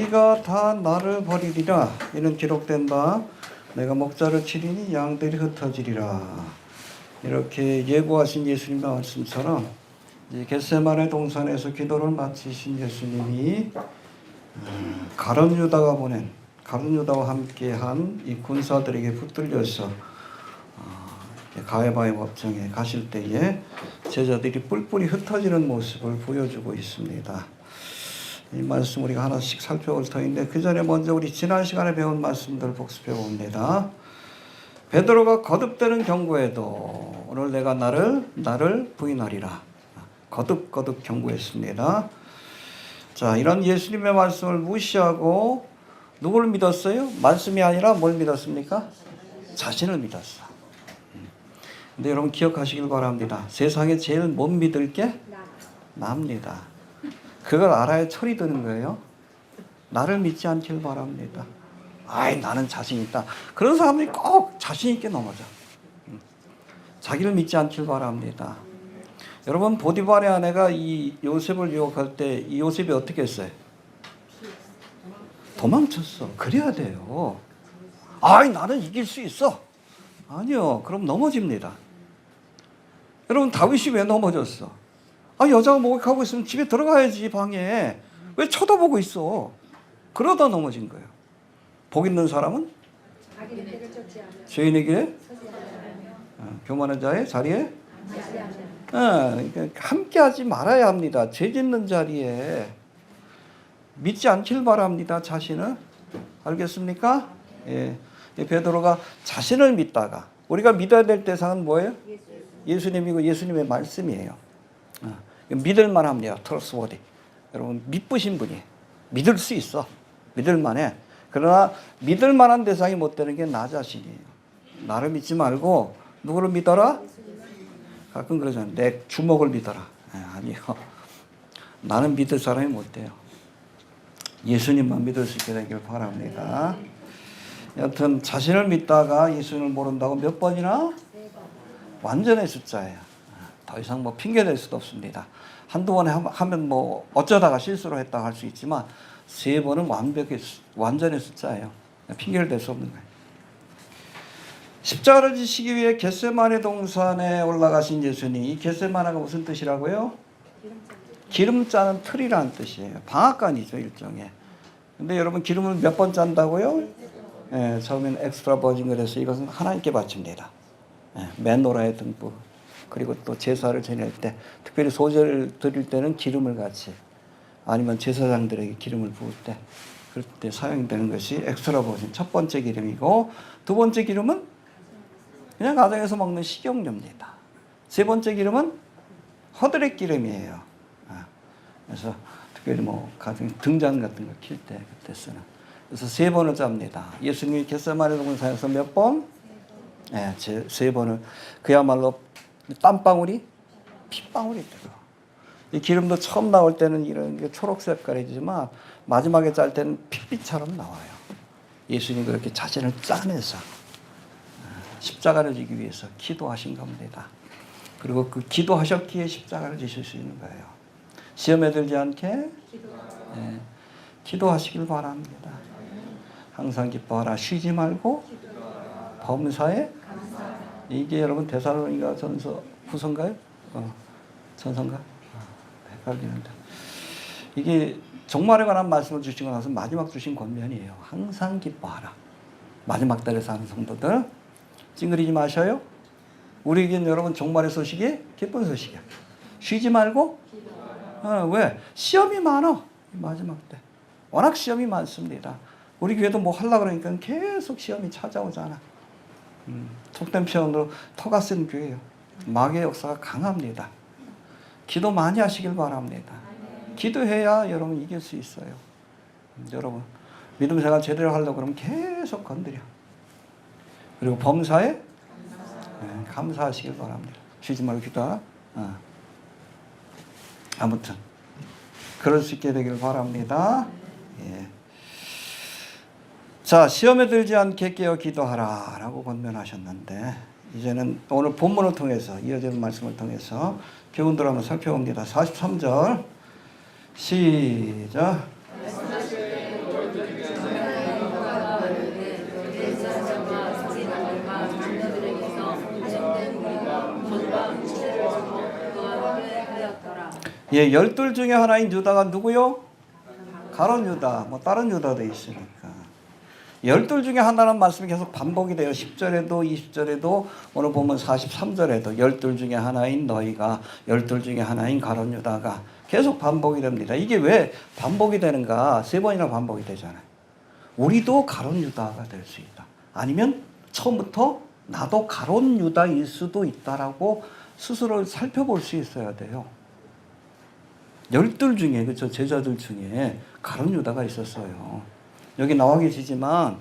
쥐가 다 나를 버리리라. 이는 기록된 바 내가 목자를 치리니 양들이 흩어지리라. 이렇게 예고하신 예수님의 말씀처럼 겟세마네 동산에서 기도를 마치신 예수님이 가룟 유다가 보낸 가룟 유다와 함께한 이 군사들에게 붙들려서 가야바의 법정에 가실 때에 제자들이 뿔뿔이 흩어지는 모습을 보여주고 있습니다. 이 말씀 우리가 하나씩 살펴볼 터인데 그 전에 먼저 우리 지난 시간에 배운 말씀들 복습해 봅니다. 베드로가 거듭되는 경고에도 오늘 내가 나를 부인하리라. 거듭 경고했습니다. 자, 이런 예수님의 말씀을 무시하고 누구를 믿었어요? 말씀이 아니라 뭘 믿었습니까? 자신을 믿었어. 근데 여러분 기억하시길 바랍니다. 세상에 제일 못 믿을 게 납니다. 그걸 알아야 철이 드는 거예요. 나를 믿지 않길 바랍니다. 아이, 나는 자신 있다. 그런 사람들이 꼭 자신 있게 넘어져. 자기를 믿지 않길 바랍니다. 여러분, 보디발의 아내가 이 요셉을 유혹할 때 이 요셉이 어떻게 했어요? 도망쳤어. 그래야 돼요. 아이, 나는 이길 수 있어. 아니요. 그럼 넘어집니다. 여러분, 다윗이 왜 넘어졌어? 아, 여자가 목욕하고 있으면 집에 들어가야지, 방에. 왜 쳐다보고 있어? 그러다 넘어진 거예요. 복 있는 사람은 죄인의 길에 교만한 자의 자리에 그러니까 함께하지 말아야 합니다. 죄 짓는 자리에 믿지 않길 바랍니다. 자신을. 알겠습니까? 예. 베드로가 자신을 믿다가 우리가 믿어야 될 대상은 뭐예요? 예수님이고 예수님의 말씀이에요. 믿을만 합니다. 트러스워디. 여러분 믿으신 분이 믿을 수 있어. 믿을만해. 그러나 믿을 만한 대상이 못 되는 게 나 자신이에요. 나를 믿지 말고 누구를 믿어라? 가끔 그러잖아요. 내 주먹을 믿어라. 아니요. 나는 믿을 사람이 못 돼요. 예수님만 믿을 수 있게 되길 바랍니다. 여튼 자신을 믿다가 예수님을 모른다고 몇 번이나? 완전의 숫자예요. 더 이상 뭐 핑계 댈 수도 없습니다. 한두 번에 하면 뭐 어쩌다가 실수로 했다고 할 수 있지만 3번은 완전의 숫자예요. 핑계를 댈 수 없는 거예요. 십자가를 지시기 위해 겟세마네 동산에 올라가신 예수님. 이 겟세마네가 무슨 뜻이라고요? 기름 짜는 틀이라는 뜻이에요. 방앗간이죠, 일종의. 근데 여러분 기름을 몇 번 짠다고요? 예, 처음엔 엑스트라 버진 그래서 이것은 하나님께 바칩니다. 맨노라의 등불. 그리고 또 제사를 지낼 때 특별히 소제를 드릴 때는 기름을 같이 아니면 제사장들에게 기름을 부을 때 그럴 때 사용되는 것이 엑스트라 버진 첫 번째 기름이고 두 번째 기름은 그냥 가정에서 먹는 식용유입니다. 세 번째 기름은 허드렛 기름이에요. 그래서 특별히 뭐 가정 등잔 같은 거 킬 때 그때 쓰는. 그래서 3번을 짭니다. 예수님이 겟세마네 동산에서 몇 번? 네, 3번을 그야말로 땀방울이 핏방울이 들어. 이 기름도 처음 나올 때는 이런 게 초록 색깔이지만 마지막에 짤 때는 핏빛처럼 나와요. 예수님 그렇게 자신을 짜내서 십자가를 지기 위해서 기도하신 겁니다. 그리고 그 기도하셨기에 십자가를 지실 수 있는 거예요. 시험에 들지 않게 기도하시길 바랍니다. 항상 기뻐하라. 쉬지 말고 범사에 이게 여러분 데살로니가 전서 후서인가요? 전서인가? 헷갈리는데 이게 종말에 관한 말씀을 주시고 나서 마지막 주신 권면이에요. 항상 기뻐하라. 마지막 때를 사는 성도들 찡그리지 마셔요. 우리에겐 여러분 종말의 소식이 기쁜 소식이야. 쉬지 말고 왜? 시험이 많아. 마지막 때 워낙 시험이 많습니다. 우리 교회도 뭐 하려고 그러니까 계속 시험이 찾아오잖아. 속된 표현으로 터가 쓴 교회예요. 마귀의 역사가 강합니다. 기도 많이 하시길 바랍니다. 기도해야 여러분 이길 수 있어요. 여러분 믿음 생활 제대로 하려고 그러면 계속 건드려. 그리고 범사에 감사하시길 바랍니다. 쉬지 말고 기도하라. 아무튼 그럴 수 있게 되길 바랍니다. 예. 자, 시험에 들지 않게 깨어 기도하라 라고 권면하셨는데 이제는 오늘 본문을 통해서 이어지는 말씀을 통해서 교훈들 한번 살펴봅니다. 43절 시작. 예, 열둘 중에 하나인 유다가 누구요? 가룟 유다. 뭐 다른 유다도 있으니까. 열둘 중에 하나라는 말씀이 계속 반복이 돼요. 10절에도 20절에도 오늘 보면 43절에도 열둘 중에 하나인 너희가, 열둘 중에 하나인 가룟 유다가 계속 반복이 됩니다. 이게 왜 반복이 되는가? 세 번이나 반복이 되잖아요. 우리도 가룟 유다가 될 수 있다. 아니면 처음부터 나도 가룟 유다일 수도 있다라고 스스로 살펴볼 수 있어야 돼요. 열둘 중에, 그렇죠, 제자들 중에 가룟 유다가 있었어요. 여기 나와 계시지만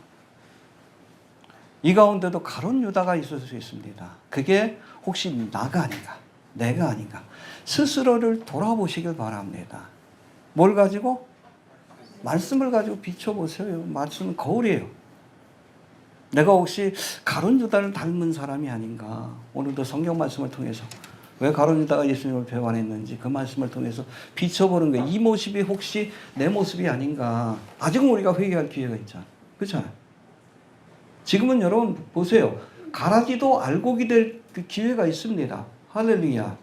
이 가운데도 가룟 유다가 있을 수 있습니다. 그게 혹시 나가 아닌가, 내가 아닌가, 스스로를 돌아보시길 바랍니다. 뭘 가지고? 말씀을 가지고 비춰보세요. 말씀은 거울이에요. 내가 혹시 가룟 유다를 닮은 사람이 아닌가. 오늘도 성경 말씀을 통해서 왜 가룟 유다가 예수님을 배반했는지 그 말씀을 통해서 비춰보는 거예요. 이 모습이 혹시 내 모습이 아닌가. 아직은 우리가 회개할 기회가 있잖아요. 그렇잖아요. 지금은 여러분 보세요. 가라지도 알곡이 될 그 기회가 있습니다. 할렐루야.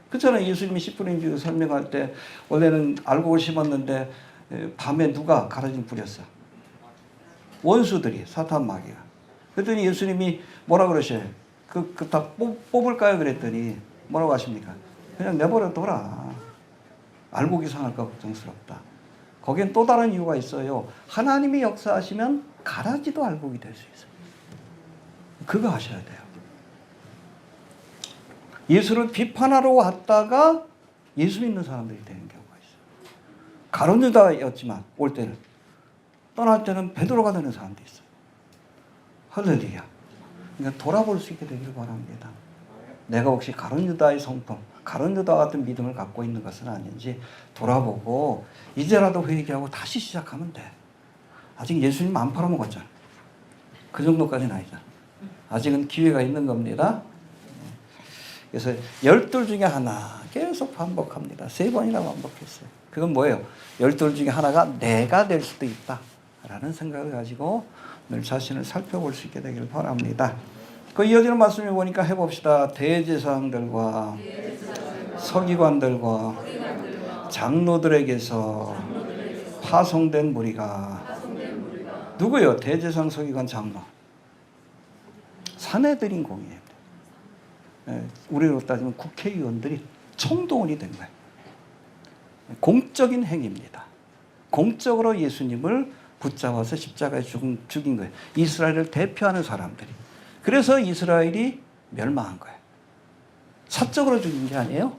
그렇잖아요. 예수님이 씨 뿌린 비유 설명할 때 원래는 알곡을 심었는데 밤에 누가 가라지를 뿌렸어요? 원수들이, 사탄 마귀가. 그랬더니 예수님이 뭐라 그러셔요? 다 뽑을까요? 그랬더니 뭐라고 하십니까? 그냥 내버려 둬라. 알곡이 상할까 걱정스럽다. 거기엔 또 다른 이유가 있어요. 하나님이 역사하시면 가라지도 알곡이 될 수 있어요. 그거 하셔야 돼요. 예수를 비판하러 왔다가 예수 믿는 사람들이 되는 경우가 있어요. 가룟 유다였지만 올 때는, 떠날 때는 베드로가 되는 사람도 있어요. 할렐루야. 그러니까 돌아볼 수 있게 되기를 바랍니다. 내가 혹시 가룟 유다의 성품, 가룟 유다 같은 믿음을 갖고 있는 것은 아닌지 돌아보고 이제라도 회개하고 다시 시작하면 돼. 아직 예수님 안 팔아먹었잖아. 그 정도까지는 아니잖아. 아직은 기회가 있는 겁니다. 그래서 열둘 중에 하나 계속 반복합니다. 3번이나 반복했어요. 그건 뭐예요? 열둘 중에 하나가 내가 될 수도 있다 라는 생각을 가지고 늘 자신을 살펴볼 수 있게 되기를 바랍니다. 그 이어지는 말씀을 보니까 해봅시다. 대제사장들과 서기관들과 장로들에게서 파송된 무리가 누구요? 대제사장, 서기관, 장로. 사내들인 공이에요. 우리로 따지면 국회의원들이 총동원이 된 거예요. 공적인 행위입니다. 공적으로 예수님을 붙잡아서 십자가에 죽인 거예요. 이스라엘을 대표하는 사람들이. 그래서 이스라엘이 멸망한 거예요. 사적으로 죽인 게 아니에요.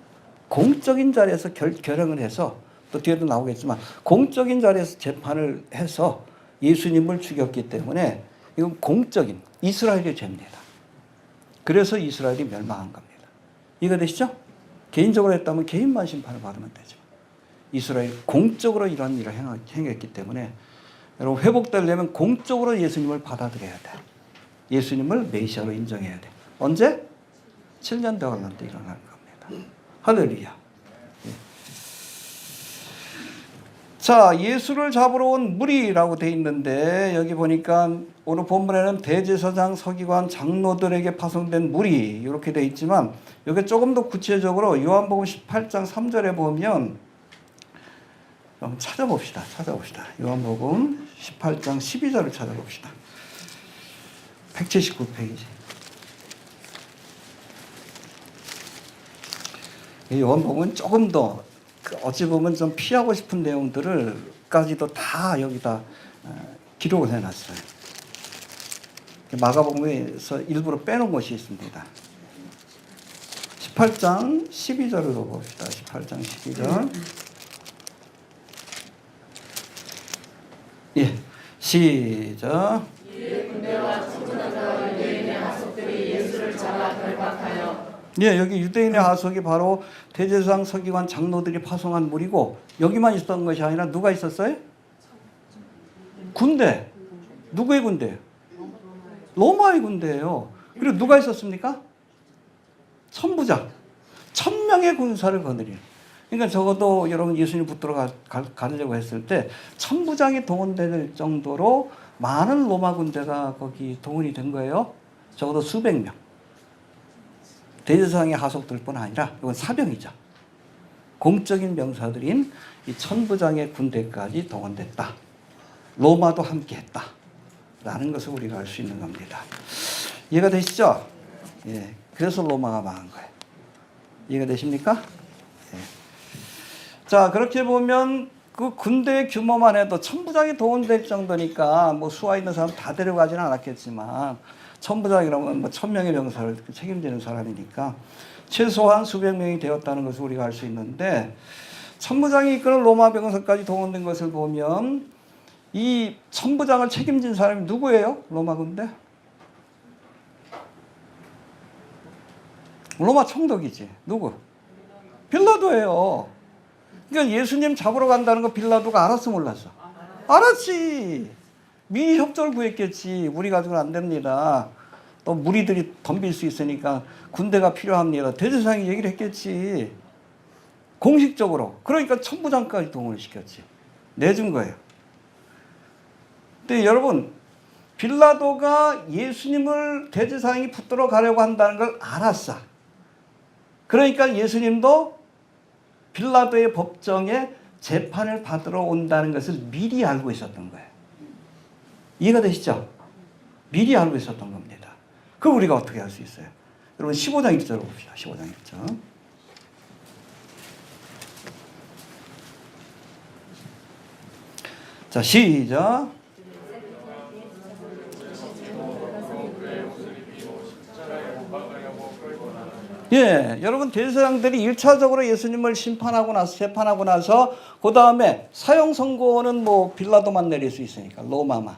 공적인 자리에서 결행을 해서, 또 뒤에도 나오겠지만 공적인 자리에서 재판을 해서 예수님을 죽였기 때문에 이건 공적인 이스라엘의 죄입니다. 그래서 이스라엘이 멸망한 겁니다. 이해되시죠? 개인적으로 했다면 개인만 심판을 받으면 되죠. 이스라엘 공적으로 이런 일을 행했기 때문에 여러분 회복되려면 공적으로 예수님을 받아들여야 돼. 예수님을 메시아로 인정해야 돼. 언제? 7년 되어가는 때 일어나는 겁니다. 할렐루야. 자, 예수를 잡으러 온 무리라고 돼 있는데 여기 보니까 오늘 본문에는 대제사장, 서기관, 장로들에게 파송된 무리 이렇게 돼 있지만 여기 조금 더 구체적으로 요한복음 18장 3절에 보면 한번 찾아봅시다. 요한복음 18장 12절을 찾아봅시다. 179페이지. 이 요한복음은 조금 더 어찌 보면 좀 피하고 싶은 내용들을까지도 다 여기다 기록을 해놨어요. 마가복음에서 일부러 빼놓은 것이 있습니다. 18장 12절을 봅시다. 18장 12절. 예, 시작. 예, 여기 유대인의 하속이 바로 대제사장, 서기관, 장로들이 파송한 무리고 여기만 있었던 것이 아니라 누가 있었어요? 군대. 누구의 군대예요? 로마의 군대예요. 그리고 누가 있었습니까? 천부장. 1000명의 군사를 거느리는. 그러니까 적어도 여러분 예수님 붙들어 가려고 했을 때 천부장이 동원될 정도로 많은 로마 군대가 거기 동원이 된 거예요. 적어도 수백 명. 대제사장의 하속들뿐 아니라 이건 사병이죠. 공적인 명사들인 이 천부장의 군대까지 동원됐다. 로마도 함께했다. 라는 것을 우리가 알 수 있는 겁니다. 이해가 되시죠? 예. 그래서 로마가 망한 거예요. 이해가 되십니까? 예. 자, 그렇게 보면 그 군대 규모만 해도 천부장이 동원될 정도니까 뭐 수하 있는 사람 다 데려가지는 않았겠지만 천부장이라면 뭐 1000명의 병사를 책임지는 사람이니까 최소한 수백 명이 되었다는 것을 우리가 알 수 있는데 천부장이 이끄는 로마 병사까지 동원된 것을 보면 이 천부장을 책임진 사람이 누구예요? 로마 군대? 로마 총독이지. 누구? 빌라도예요. 그러니까 예수님 잡으러 간다는 거 빌라도가 알았어 몰랐어? 알았지. 미리 협조를 구했겠지. 우리 가지고는 안 됩니다. 또 무리들이 덤빌 수 있으니까 군대가 필요합니다. 대제사장이 얘기를 했겠지. 공식적으로. 그러니까 천부장까지 동원을 시켰지. 내준 거예요. 근데 여러분, 빌라도가 예수님을 대제사장이 붙들어 가려고 한다는 걸 알았어. 그러니까 예수님도 빌라도의 법정에 재판을 받으러 온다는 것을 미리 알고 있었던 거예요. 이해가 되시죠? 미리 알고 있었던 겁니다. 그럼 우리가 어떻게 할 수 있어요? 여러분 15장 1절을 봅시다. 15장 1절. 자, 시작. 예, 여러분 대제사장들이 1차적으로 예수님을 심판하고 나서 재판하고 나서 그 다음에 사형 선고는 뭐 빌라도만 내릴 수 있으니까 로마만.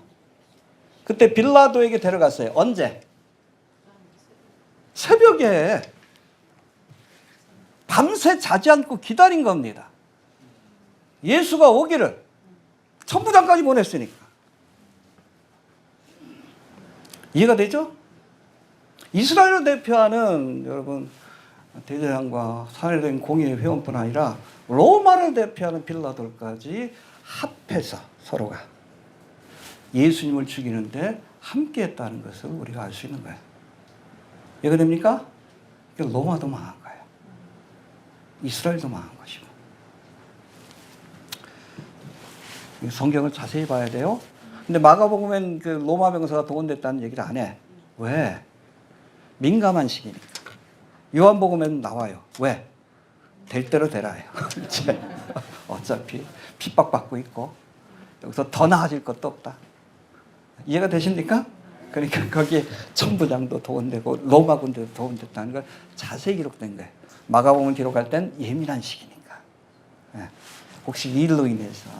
그때 빌라도에게 데려갔어요. 언제? 새벽에 밤새 자지 않고 기다린 겁니다. 예수가 오기를 천부장까지 보냈으니까. 이해가 되죠? 이스라엘을 대표하는 여러분 대제사장과 사내된 공의회 회원뿐 아니라 로마를 대표하는 빌라도까지 합해서 서로가 예수님을 죽이는데 함께했다는 것을 우리가 알 수 있는 거예요. 이해가 됩니까? 로마도 망한 거예요. 이스라엘도 망한 것이고. 성경을 자세히 봐야 돼요. 근데 마가복음엔 그 로마 병사가 동원됐다는 얘기를 안 해. 왜? 민감한 시기니까. 요한복음에는 나와요. 왜? 될 대로 되라요. 어차피 핍박받고 있고 여기서 더 나아질 것도 없다. 이해가 되십니까? 그러니까 거기에 천부장도 동원되고 로마 군대도 동원됐다는 걸 자세히 기록된 거예요. 마가복음을 기록할 땐 예민한 시기니까. 혹시 이 일로 인해서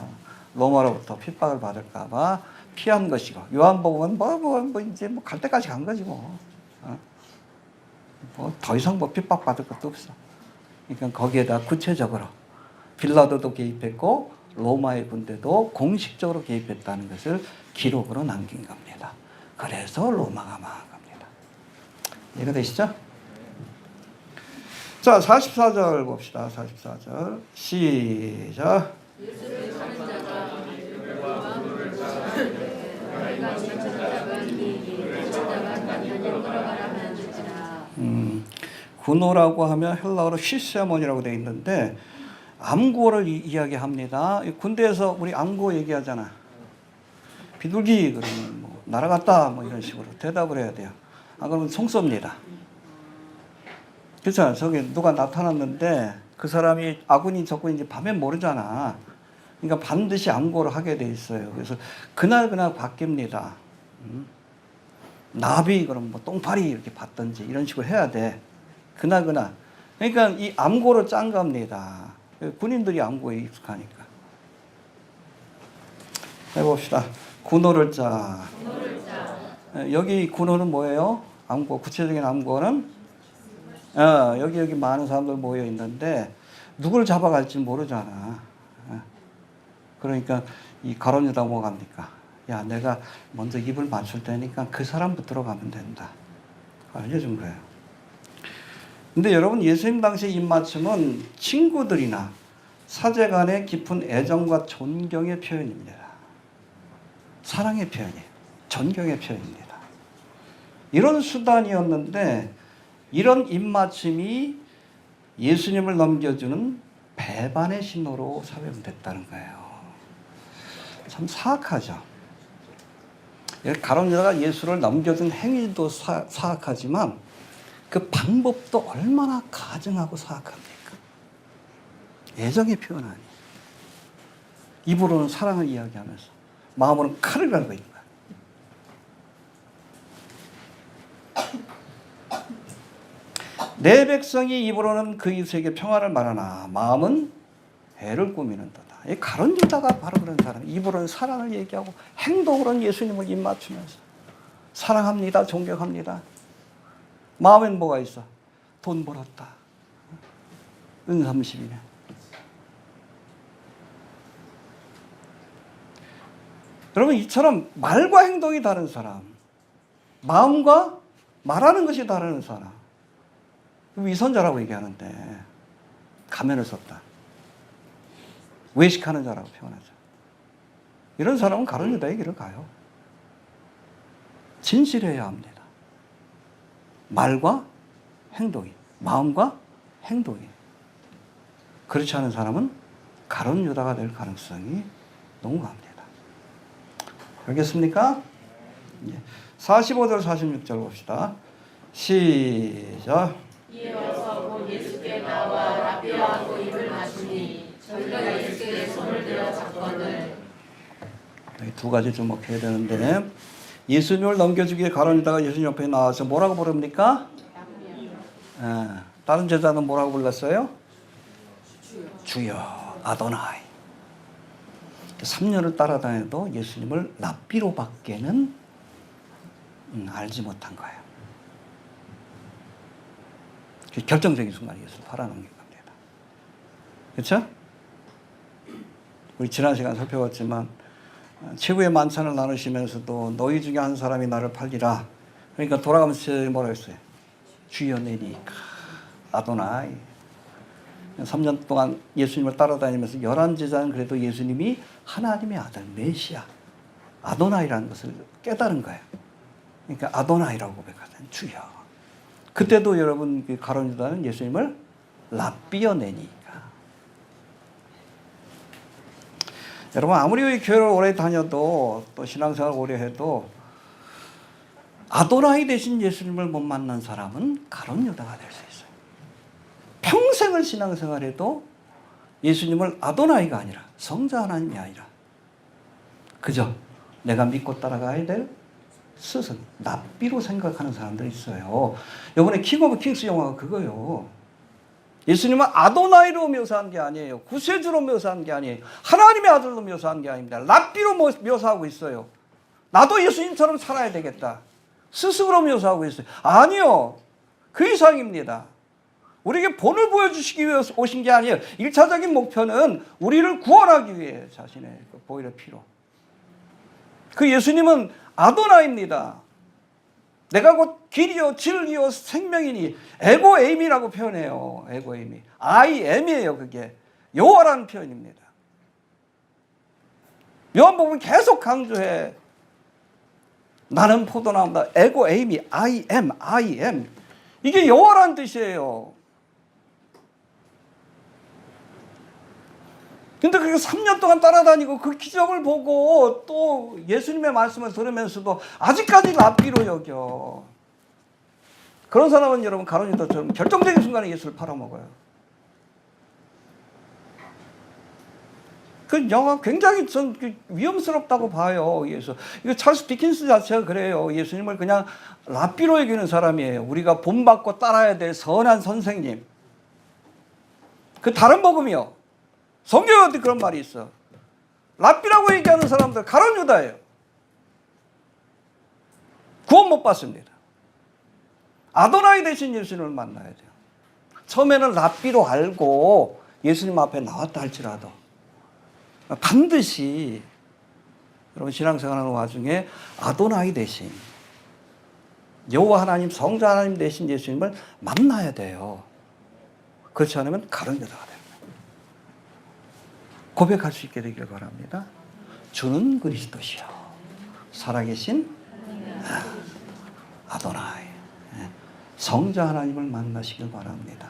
로마로부터 핍박을 받을까 봐 피한 것이고 요한복음은 뭐 이제 뭐 갈 때까지 간 거지 뭐. 뭐 더 이상 뭐 핍박받을 것도 없어. 그러니까 거기에다 구체적으로 빌라도도 개입했고 로마의 군대도 공식적으로 개입했다는 것을 기록으로 남긴 겁니다. 그래서 로마가 망한 겁니다. 이해가 되시죠? 자, 44절 봅시다. 44절 시작. 군호라고 하면 헬라어로 시세몬이라고 되어 있는데 암구호를 이야기합니다. 군대에서 우리 암구호 얘기하잖아. 비둘기 그러면 뭐 날아갔다 뭐 이런 식으로 대답을 해야 돼요. 안 그러면 총 쏩니다. 그렇잖아. 저기 누가 나타났는데 그 사람이 아군이 적군인지 밤엔 모르잖아. 그러니까 반드시 암구호를 하게 돼 있어요. 그래서 그날 바뀝니다. 나비 그럼 뭐 똥파리 이렇게 받든지 이런 식으로 해야 돼. 그날. 그러니까 이 암구호를 짠 겁니다. 군인들이 암구호에 익숙하니까. 해봅시다. 군호를 짜. 여기 군호는 뭐예요? 암구호, 구체적인 암구호는 여기 많은 사람들 모여 있는데 누굴 잡아갈지 모르잖아. 그러니까 이 가론유다 뭐 갑니까? 야, 내가 먼저 입을 맞출 테니까 그 사람부터 가면 된다. 알려준 거예요. 근데 여러분 예수님 당시 입맞춤은 친구들이나 사제 간의 깊은 애정과 존경의 표현입니다. 사랑의 표현이에요. 존경의 표현입니다. 이런 수단이었는데 이런 입맞춤이 예수님을 넘겨주는 배반의 신호로 사용됐다는 거예요. 참 사악하죠. 가룟 유다가 예수를 넘겨준 행위도 사악하지만 그 방법도 얼마나 가증하고 사악합니까? 애정의 표현 아니에요. 입으로는 사랑을 이야기하면서 마음으로는 칼을 갈고 있는 거예요. 내 백성이 입으로는 그리스에게 평화를 말하나 마음은 해를 꾸미는도다. 이 가룟 유다가 바로 그런 사람. 입으로는 사랑을 얘기하고 행동으로는 예수님을 입맞추면서 사랑합니다, 존경합니다. 마음엔 뭐가 있어? 돈 벌었다. 은 30이네. 여러분, 이처럼 말과 행동이 다른 사람, 마음과 말하는 것이 다른 사람, 위선자라고 얘기하는데 가면을 썼다. 외식하는 자라고 표현하죠. 이런 사람은 가룟 유다의 길을 가요. 진실해야 합니다. 말과 행동이, 마음과 행동이. 그렇지 않은 사람은 가룟 유다가 될 가능성이 농후합니다. 알겠습니까? 45절 46절 봅시다. 시작. 이어서 곧 예수께 나와 라비하고 입을 맞추니 저희가 예수께 손을 들어 잡거늘. 두 가지 주목해야 되는데, 예수님을 넘겨주기에 가룟 유다가 예수님 옆에 나와서 뭐라고 부릅니까? 다른 제자는 뭐라고 불렀어요? 주여, 아도나이. 3년을 따라다녀도 예수님을 랍비로밖에는 알지 못한 거예요. 결정적인 순간에 예수를 팔아넘긴 겁니다. 그렇죠? 우리 지난 시간 살펴봤지만 최후의 만찬을 나누시면서도 너희 중에 한 사람이 나를 팔리라. 그러니까 돌아가면서 뭐라고 했어요? 주여 내니까 아도나이. 3년 동안 예수님을 따라다니면서 11제자는 그래도 예수님이 하나님의 아들 메시아 아도나이라는 것을 깨달은 거예요. 그러니까 아도나이라고 고백하잖아요. 주여. 그때도 여러분 가룟 유다는 예수님을 랍비여 내니까. 여러분 아무리 교회를 오래 다녀도 또 신앙생활을 오래 해도 아도나이 대신 예수님을 못 만난 사람은 가룟 유다가 될 수 있어요. 평생을 신앙생활해도 예수님을 아도나이가 아니라 성자 하나님이 아니라 그저 내가 믿고 따라가야 될 스승, 랍비로 생각하는 사람들이 있어요. 이번에 킹 오브 킹스 영화가 그거예요. 예수님은 아도나이로 묘사한 게 아니에요. 구세주로 묘사한 게 아니에요. 하나님의 아들로 묘사한 게 아닙니다. 랍비로 묘사하고 있어요. 나도 예수님처럼 살아야 되겠다. 스승으로 묘사하고 있어요. 아니요. 그 이상입니다. 우리에게 본을 보여주시기 위해 오신 게 아니에요. 1차적인 목표는 우리를 구원하기 위해 자신의 보혈의 피로. 그 예수님은 아도나입니다. 내가 곧 길이요 진리요 생명이니 에고에임이라고 표현해요. 에고에임이. I am이에요. 그게 여호와라는 표현입니다. 요한복음 계속 강조해. 나는 포도나무다. 에고에임이 I am. 이게 여호와라는 뜻이에요. 근데 그렇게 3년 동안 따라다니고 그 기적을 보고 또 예수님의 말씀을 들으면서도 아직까지 랍비로 여겨. 그런 사람은 여러분 가룟 유다처럼 결정적인 순간에 예수를 팔아먹어요. 그 영화 굉장히 전 위험스럽다고 봐요. 예수. 이거 찰스 디킨스 자체가 그래요. 예수님을 그냥 랍비로 여기는 사람이에요. 우리가 본받고 따라야 될 선한 선생님. 그 다른 복음이요. 성경에 그런 말이 있어. 랍비라고 얘기하는 사람들 가룟 유다예요. 구원 못 받습니다. 아도나이 대신 예수님을 만나야 돼요. 처음에는 랍비로 알고 예수님 앞에 나왔다 할지라도 반드시 여러분 신앙생활하는 와중에 아도나이 대신 여호와 하나님 성자 하나님 대신 예수님을 만나야 돼요. 그렇지 않으면 가룟 유다가 돼요. 고백할 수 있게 되길 바랍니다. 주는 그리스도시요 살아계신 아도나이 성자 하나님을 만나시길 바랍니다.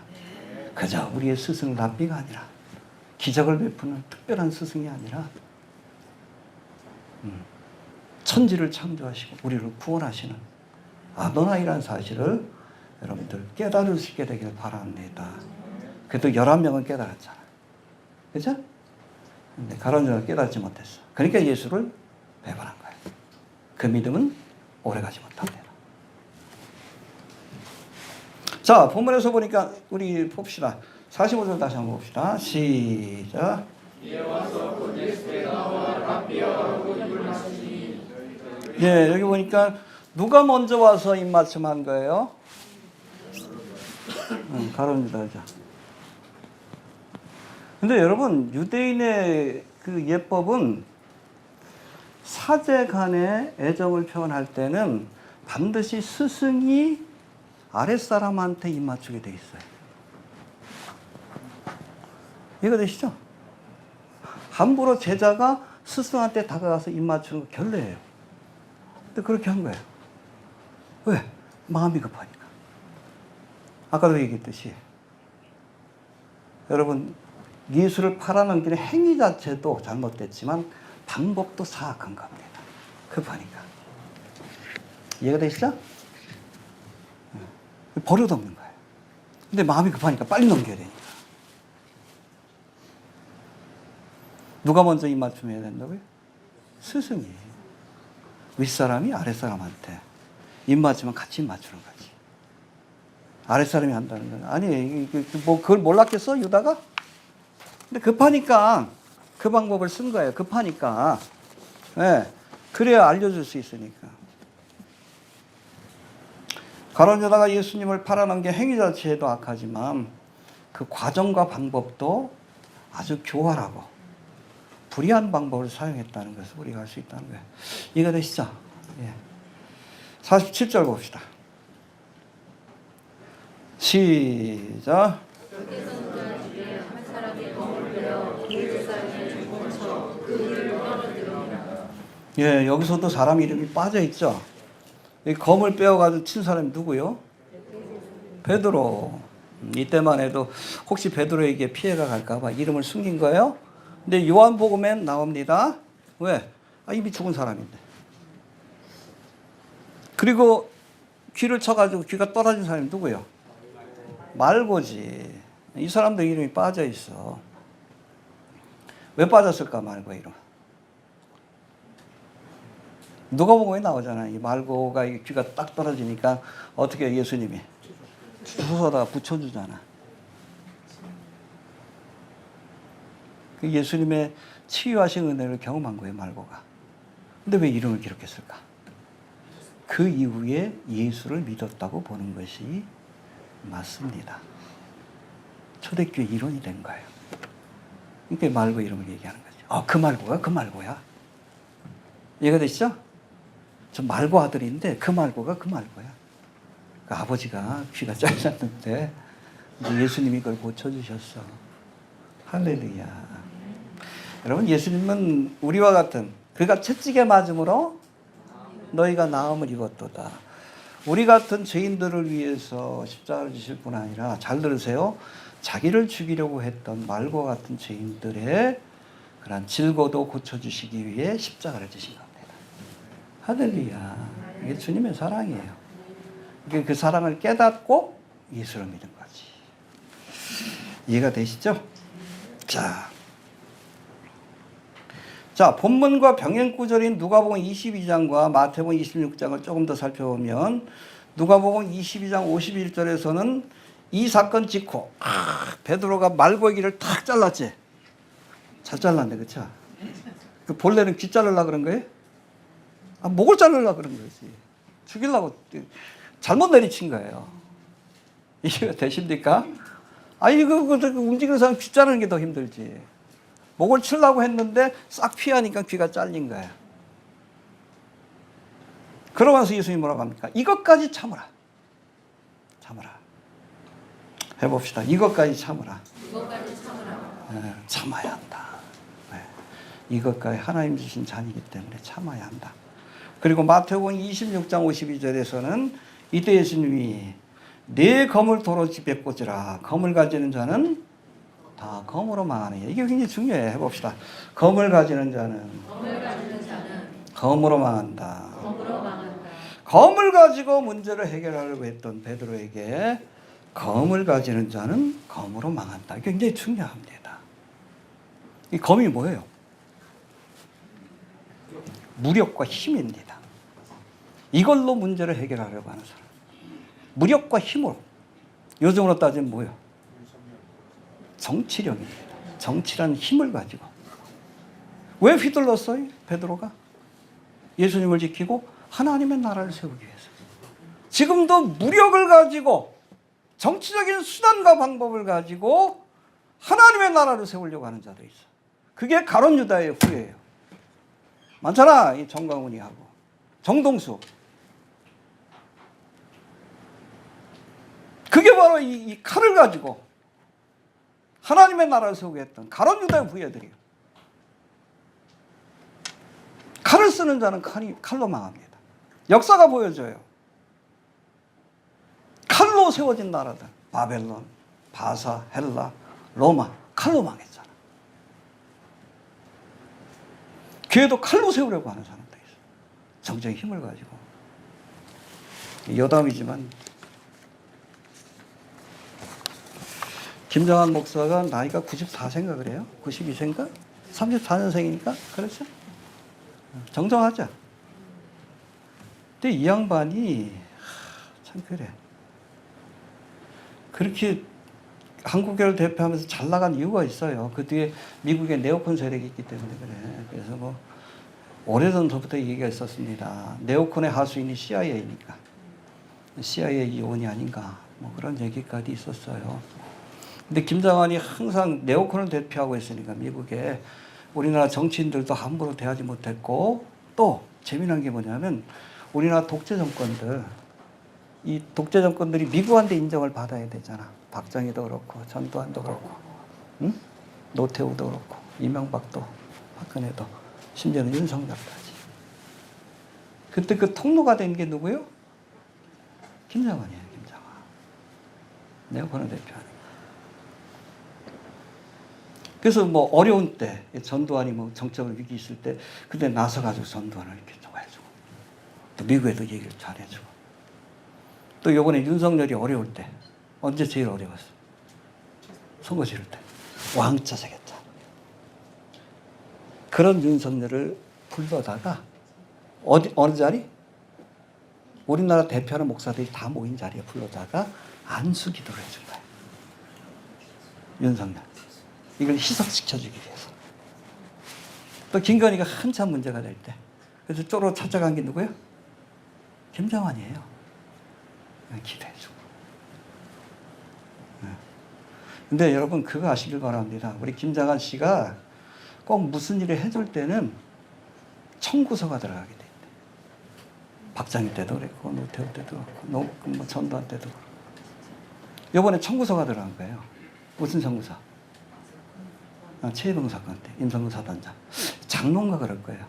그저 우리의 스승 랍비가 아니라 기적을 베푸는 특별한 스승이 아니라 천지를 창조하시고 우리를 구원하시는 아도나이라는 사실을 여러분들 깨달을 수 있게 되길 바랍니다. 그래도 11명은 깨달았잖아. 그죠? 근데 가론유다가 깨닫지 못했어. 그러니까 예수를 배반한 거예요. 그 믿음은 오래가지 못합니다. 자, 본문에서 보니까 우리 봅시다. 45절 다시 한번 봅시다. 시작. 예, 여기 보니까 누가 먼저 와서 입맞춤한 거예요? 가론유다죠. 근데 여러분, 유대인의 그 예법은 사제 간의 애정을 표현할 때는 반드시 스승이 아랫사람한테 입맞추게 돼 있어요. 이해가 되시죠? 함부로 제자가 스승한테 다가가서 입맞추는 거 결례예요. 근데 그렇게 한 거예요. 왜? 마음이 급하니까. 아까도 얘기했듯이 여러분, 예수를 팔아넘기는 행위 자체도 잘못됐지만 방법도 사악한 겁니다. 급하니까. 이해가 되시죠? 버릇없는 거예요. 근데 마음이 급하니까 빨리 넘겨야 되니까. 누가 먼저 입맞춤해야 된다고요? 스승이. 윗사람이 아랫사람한테 입맞추면 같이 입맞추는 거지. 아랫사람이 한다는 건 아니, 뭐 그걸 몰랐겠어, 유다가? 근데 급하니까 그 방법을 쓴 거예요. 급하니까. 네, 그래야 알려줄 수 있으니까. 가론유다가 예수님을 팔아넘긴 행위 자체도 악하지만 그 과정과 방법도 아주 교활하고 불의한 방법을 사용했다는 것을 우리가 알 수 있다는 거예요. 이해가 되시죠? 예. 47절 봅시다. 시작. 예, 여기서도 사람 이름이 빠져 있죠. 이 검을 빼어가지고 친 사람이 누구요? 베드로. 이때만 해도 혹시 베드로에게 피해가 갈까봐 이름을 숨긴 거예요. 근데 요한복음엔 나옵니다. 왜? 이미 죽은 사람인데. 그리고 귀를 쳐가지고 귀가 떨어진 사람이 누구요? 말고지. 이 사람도 이름이 빠져 있어. 왜 빠졌을까, 말고 이름? 누가복음에 나오잖아요. 이 말고가 귀가 딱 떨어지니까 어떻게 예수님이 주워다가 붙여주잖아. 그 예수님의 치유하신 은혜를 경험한 거예요, 말고가. 근데 왜 이름을 기록했을까? 그 이후에 예수를 믿었다고 보는 것이 맞습니다. 초대교회 이론이 된 거예요. 그러니까 말고 이름을 얘기하는 거죠. 그 말고가 그 말고야. 이해가 되시죠? 저 말고 아들인데 그 말고가 그 말고야. 그 아버지가 귀가 잘렸는데 예수님이 그걸 고쳐주셨어. 할렐루야. 여러분, 예수님은 우리와 같은, 그가 채찍에 맞음으로 너희가 나음을 입었도다. 우리 같은 죄인들을 위해서 십자가를 지실 뿐 아니라, 잘 들으세요, 자기를 죽이려고 했던 말고 같은 죄인들의 그런 질고도 고쳐주시기 위해 십자가를 지신 겁니다. 할렐루야. 이게 주님의 사랑이에요. 그 사랑을 깨닫고 예수를 믿은 거지. 이해가 되시죠? 자, 본문과 병행 구절인 누가복음 22장과 마태복음 26장을 조금 더 살펴보면, 누가복음 22장 51절에서는 이 사건 직후 베드로가 말고의 귀를 탁 잘랐지. 잘 잘랐네, 그쵸? 그 본래는 귀 자르려고 그런 거예요? 목을 자르려고 그런 거지. 죽이려고 잘못 내리친 거예요. 이해가 되십니까? 이거 움직이는 사람 귀 자르는 게 더 힘들지. 목을 치려고 했는데 싹 피하니까 귀가 잘린 거예요. 그러면서 예수님이 뭐라고 합니까? 이것까지 참으라. 참으라. 해봅시다. 이것까지 참으라. 네, 참아야 한다. 네. 이것까지 하나님 주신 잔이기 때문에 참아야 한다. 그리고 마태복음 26장 52절에서는 이때 예수님이 내 검을 도로 집에 꽂으라. 검을 가지는 자는 검으로 망하는 게 이게 굉장히 중요해. 해봅시다. 검을 가지는 자는 검으로 망한다. 검을 가지고 문제를 해결하려고 했던 베드로에게 검을 가지는 자는 검으로 망한다. 이게 굉장히 중요합니다. 이 검이 뭐예요? 무력과 힘입니다. 이걸로 문제를 해결하려고 하는 사람. 무력과 힘으로. 요즘으로 따지면 뭐예요? 정치력입니다. 정치라는 힘을 가지고. 왜 휘둘렀어요? 베드로가? 예수님을 지키고 하나님의 나라를 세우기 위해서. 지금도 무력을 가지고 정치적인 수단과 방법을 가지고 하나님의 나라를 세우려고 하는 자도 있어. 그게 가룟 유다의 후예예요. 많잖아. 이 정광훈이하고 정동수. 그게 바로 이 칼을 가지고 하나님의 나라를 세우게 했던 가룟 유다의 후예들이에요. 칼을 쓰는 자는 칼로 망합니다. 역사가 보여줘요. 칼로 세워진 나라들. 바벨론, 바사, 헬라, 로마. 칼로 망했잖아. 교회도 칼로 세우려고 하는 사람도 있어. 정적인 힘을 가지고. 여담이지만 김정한 목사가 나이가 94세인가 그래요? 92세인가? 34년생이니까? 그렇죠? 정정하자. 근데 이 양반이 참 그래. 그렇게 한국교회를 대표하면서 잘 나간 이유가 있어요. 그 뒤에 미국의 네오콘 세력이 있기 때문에 그래. 그래서 뭐 오래전부터 얘기가 있었습니다. 네오콘의 하수인이 CIA니까. CIA 요원이 아닌가. 뭐 그런 얘기까지 있었어요. 근데 김정한이 항상 네오콘을 대표하고 있으니까 미국에 우리나라 정치인들도 함부로 대하지 못했고, 또 재미난 게 뭐냐면 우리나라 독재 정권들, 이 독재 정권들이 미국한테 인정을 받아야 되잖아. 박정희도 그렇고 전두환도 그렇고, 응? 노태우도 그렇고 이명박도 박근혜도 심지어는 윤석열까지. 그때 그 통로가 된 게 누구예요? 김정한이에요. 김정한. 네오콘을 대표하는. 그래서 뭐 어려운 때 전두환이 뭐 정적으로 위기 있을 때 그때 나서가지고 전두환을 이렇게 좀 해주고, 또 미국에도 얘기를 잘해주고, 또 이번에 윤석열이 어려울 때 언제 제일 어려웠어? 선거 치를 때 왕자 세겠다. 그런 윤석열을 불러다가 어느 자리? 우리나라 대표하는 목사들이 다 모인 자리에 불러다가 안수기도를 해준 거예요. 윤석열. 이걸 희석시켜주기 위해서. 또 김건희가 한참 문제가 될 때, 그래서 쪼로 찾아간 게 누구예요? 김정환이에요. 기도해주고. 근데 여러분 그거 아시길 바랍니다. 우리 김정한 씨가 꼭 무슨 일을 해줄 때는 청구서가 들어가게 돼. 박정희 때도 그랬고 노태우 때도 그렇고 뭐 전두환 때도 그렇고. 이번에 청구서가 들어간 거예요. 무슨 청구서? 최혜동 사건 때 임성근 사단장 장로인가 그럴 거예요.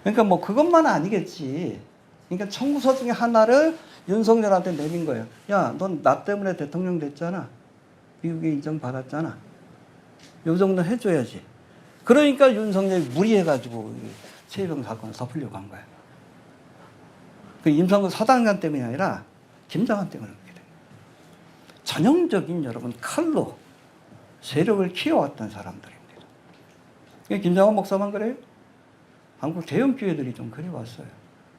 그러니까 뭐 그것만 아니겠지. 그러니까 청구서 중에 하나를 윤석열한테 내민 거예요. 야, 넌 나 때문에 대통령 됐잖아. 미국에 인정받았잖아. 요 정도 해줘야지. 그러니까 윤석열이 무리해가지고 최혜동 사건을 덮으려고 한 거예요. 그 임성근 사단장 때문이 아니라 김정한 때문에 그렇게 된 거예요. 전형적인 여러분 칼로 세력을 키워왔던 사람들입니다. 김정한 목사만 그래요? 한국 대형 교회들이 좀 그래왔어요.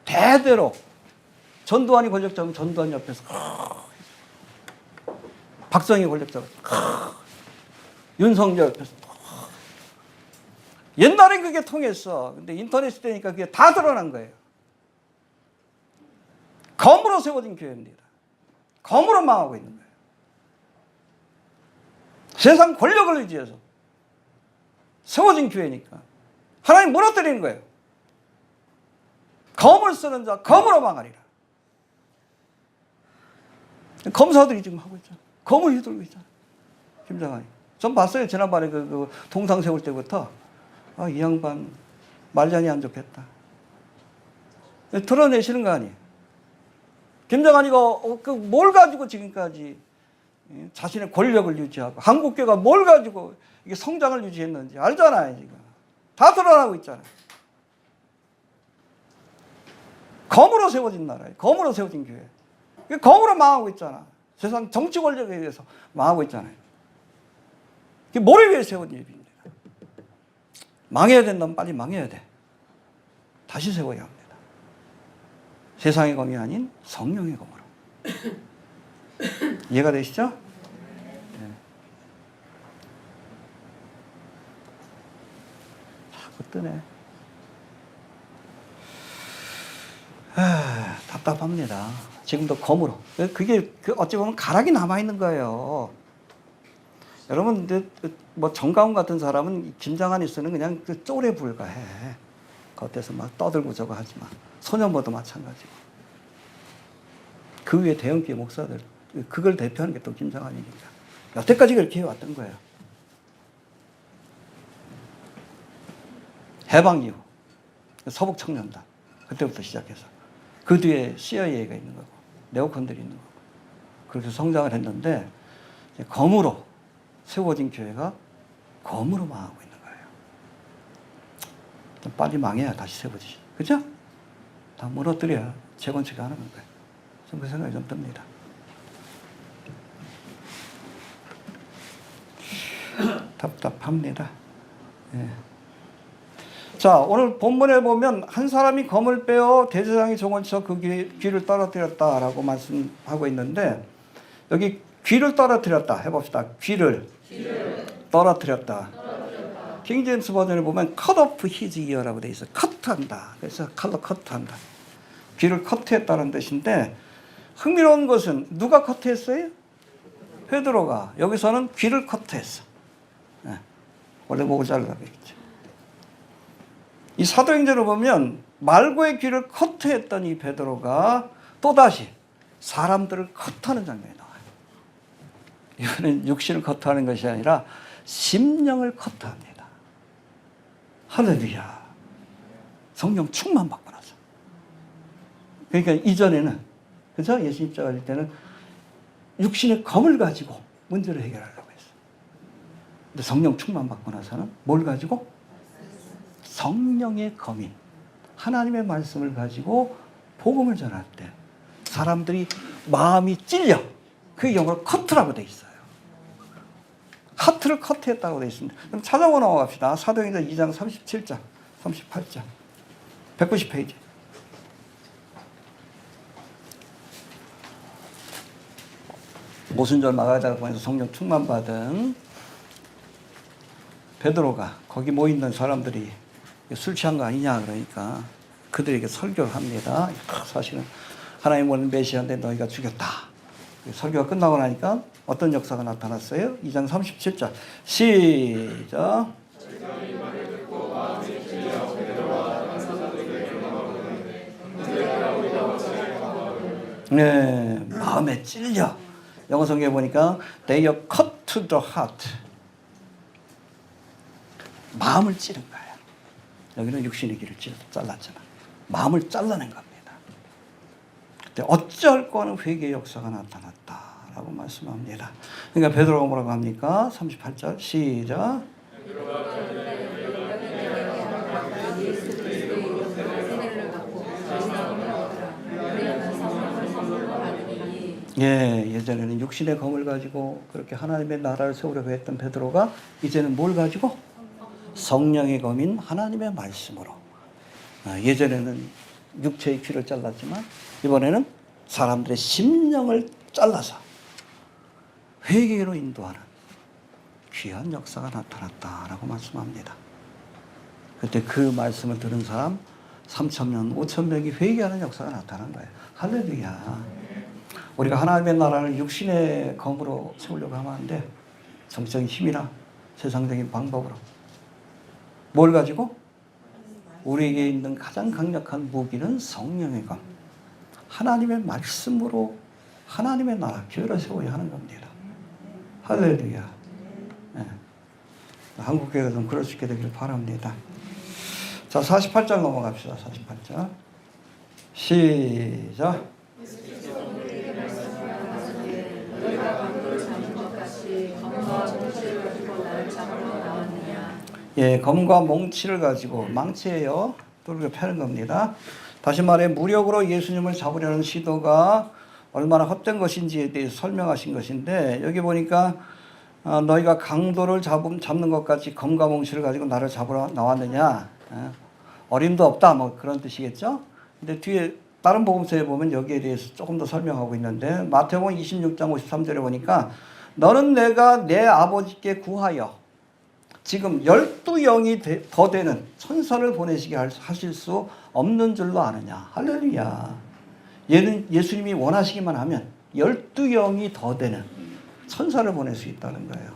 대대로 전두환이 권력 잡으면 전두환 옆에서 박정희 권력 잡으면 윤석열 옆에서 옛날엔 그게 통했어. 근데 인터넷 시대니까 그게 다 드러난 거예요. 검으로 세워진 교회입니다. 검으로 망하고 있는 거예요. 세상 권력을 의지해서 세워진 교회니까 하나님 무너뜨리는 거예요. 검을 쓰는 자 검으로 망하리라. 검사들이 지금 하고 있잖아. 검을 휘둘고 있잖아. 김정한이. 전 봤어요. 지난번에 그 동상 세울 때부터 이 양반 말년이 안 좋겠다. 드러내시는 거 아니에요. 김정한이가 뭘 가지고 지금까지 자신의 권력을 유지하고 한국교회가 뭘 가지고 이게 성장을 유지했는지 알잖아요. 지금 다 드러나고 있잖아요. 검으로 세워진 나라예요. 검으로 세워진 교회. 검으로 망하고 있잖아. 세상 정치 권력에 의해서 망하고 있잖아요. 이게 뭐를 위해 세워진 일입니다. 망해야 된다면 빨리 망해야 돼. 다시 세워야 합니다. 세상의 검이 아닌 성령의 검으로. 이해가 되시죠? 네. 자꾸 뜨네. 답답합니다. 지금도 검으로. 그게 어찌 보면 가락이 남아있는 거예요. 여러분, 뭐 정가운 같은 사람은 김장한이 쓰는 그냥 그 쫄에 불과해. 겉에서 막 떠들고 저거 하지만. 소년보도 마찬가지고. 그 위에 대형교회 목사들. 그걸 대표하는 게 또 김장한이니까. 여태까지 그렇게 해왔던 거예요. 해방 이후. 서북 청년단. 그때부터 시작해서. 그 뒤에 CIA가 있는 거고. 네오콘들이 있는 거고. 그렇게 성장을 했는데, 검으로 세워진 교회가 검으로 망하고 있는 거예요. 좀 빨리 망해야 다시 세워지지. 그죠? 다 무너뜨려야 재건축이 하는 거예요. 좀 그 생각이 좀 듭니다. 답답합니다. 예. 자, 오늘 본문에 보면 한 사람이 검을 빼어 대제사장의 종을 쳐 그 귀를 떨어뜨렸다라고 말씀하고 있는데 여기 귀를 떨어뜨렸다 해봅시다. 귀를 떨어뜨렸다. 킹 제임스 버전을 보면 cut off his ear라고 돼 있어요. 커트한다. 그래서 칼로 커트한다. 귀를 커트했다는 뜻인데 흥미로운 것은 누가 커트했어요? 베드로가. 여기서는 귀를 커트했어. 네. 원래 목을 잘라고 했죠. 이 사도행전을 보면 말고의 귀를 커트했던 이 베드로가 또다시 사람들을 커트하는 장면이 나와요. 이거는 육신을 커트하는 것이 아니라 심령을 커트합니다. 할렐루야. 성령 충만 받고 나서. 그러니까 이전에는, 그죠? 예수님 입장할 때는 육신의 검을 가지고 문제를 해결하려고 했어요. 근데 성령 충만 받고 나서는 뭘 가지고? 성령의 검인. 하나님의 말씀을 가지고 복음을 전할 때 사람들이 마음이 찔려. 그게 영어로 커트라고 돼 있어요. 하트를 커트했다고 돼 있습니다. 그럼 찾아보 넘어갑시다. 사도행전 2장 37장, 38장, 190페이지. 오순절 마가다락방에서 성령 충만 받은 베드로가 거기 모이는 사람들이 술 취한 거 아니냐 그러니까 그들에게 설교를 합니다. 사실은 하나님 원하는 메시아인데 너희가 죽였다. 설교가 끝나고 나니까 어떤 역사가 나타났어요? 2장 37절 시작. 네, 마음에 찔려. 영어 성경에 보니까 they are cut to the heart. 마음을 찌른 거야. 여기는 육신의 길을 잘랐잖아. 마음을 잘라낸 겁니다. 그때 어쩔 거는 회개의 역사가 나타났다라고 말씀합니다. 그러니까 베드로가 뭐라고 합니까? 38절 시작. 예, 예전에는 육신의 검을 가지고 그렇게 하나님의 나라를 세우려고 했던 베드로가 이제는 뭘 가지고? 성령의 검인 하나님의 말씀으로. 예전에는 육체의 귀를 잘랐지만 이번에는 사람들의 심령을 잘라서 회개로 인도하는 귀한 역사가 나타났다라고 말씀합니다. 그때 그 말씀을 들은 사람 3,000명, 5,000명이 회개하는 역사가 나타난 거예요. 할렐루야. 우리가 하나님의 나라를 육신의 검으로 세우려고 하면 안 돼. 정적인 힘이나 세상적인 방법으로. 뭘 가지고? 우리에게 있는 가장 강력한 무기는 성령의 검. 하나님의 말씀으로 하나님의 나라, 교회를 세워야 하는 겁니다. 할렐루야. 네. 한국교회가 좀 그럴 수 있게 되기를 바랍니다. 자, 48장 넘어갑시다. 48장. 시작. 예, 검과 몽치를 가지고 망치예요. 뚫고 패는 겁니다. 다시 말해 무력으로 예수님을 잡으려는 시도가 얼마나 헛된 것인지에 대해서 설명하신 것인데 여기 보니까 너희가 강도를 잡는 것 같이 검과 몽치를 가지고 나를 잡으러 나왔느냐. 어림도 없다 뭐 그런 뜻이겠죠. 근데 뒤에 다른 복음서에 보면 여기에 대해서 조금 더 설명하고 있는데 마태복음 26장 53절에 보니까 너는 내가 내 아버지께 구하여 지금 12영이 더 되는 천사를 보내시게 하실 수 없는 줄로 아느냐. 할렐루야. 얘는 예수님이 원하시기만 하면 12영이 더 되는 천사를 보낼 수 있다는 거예요.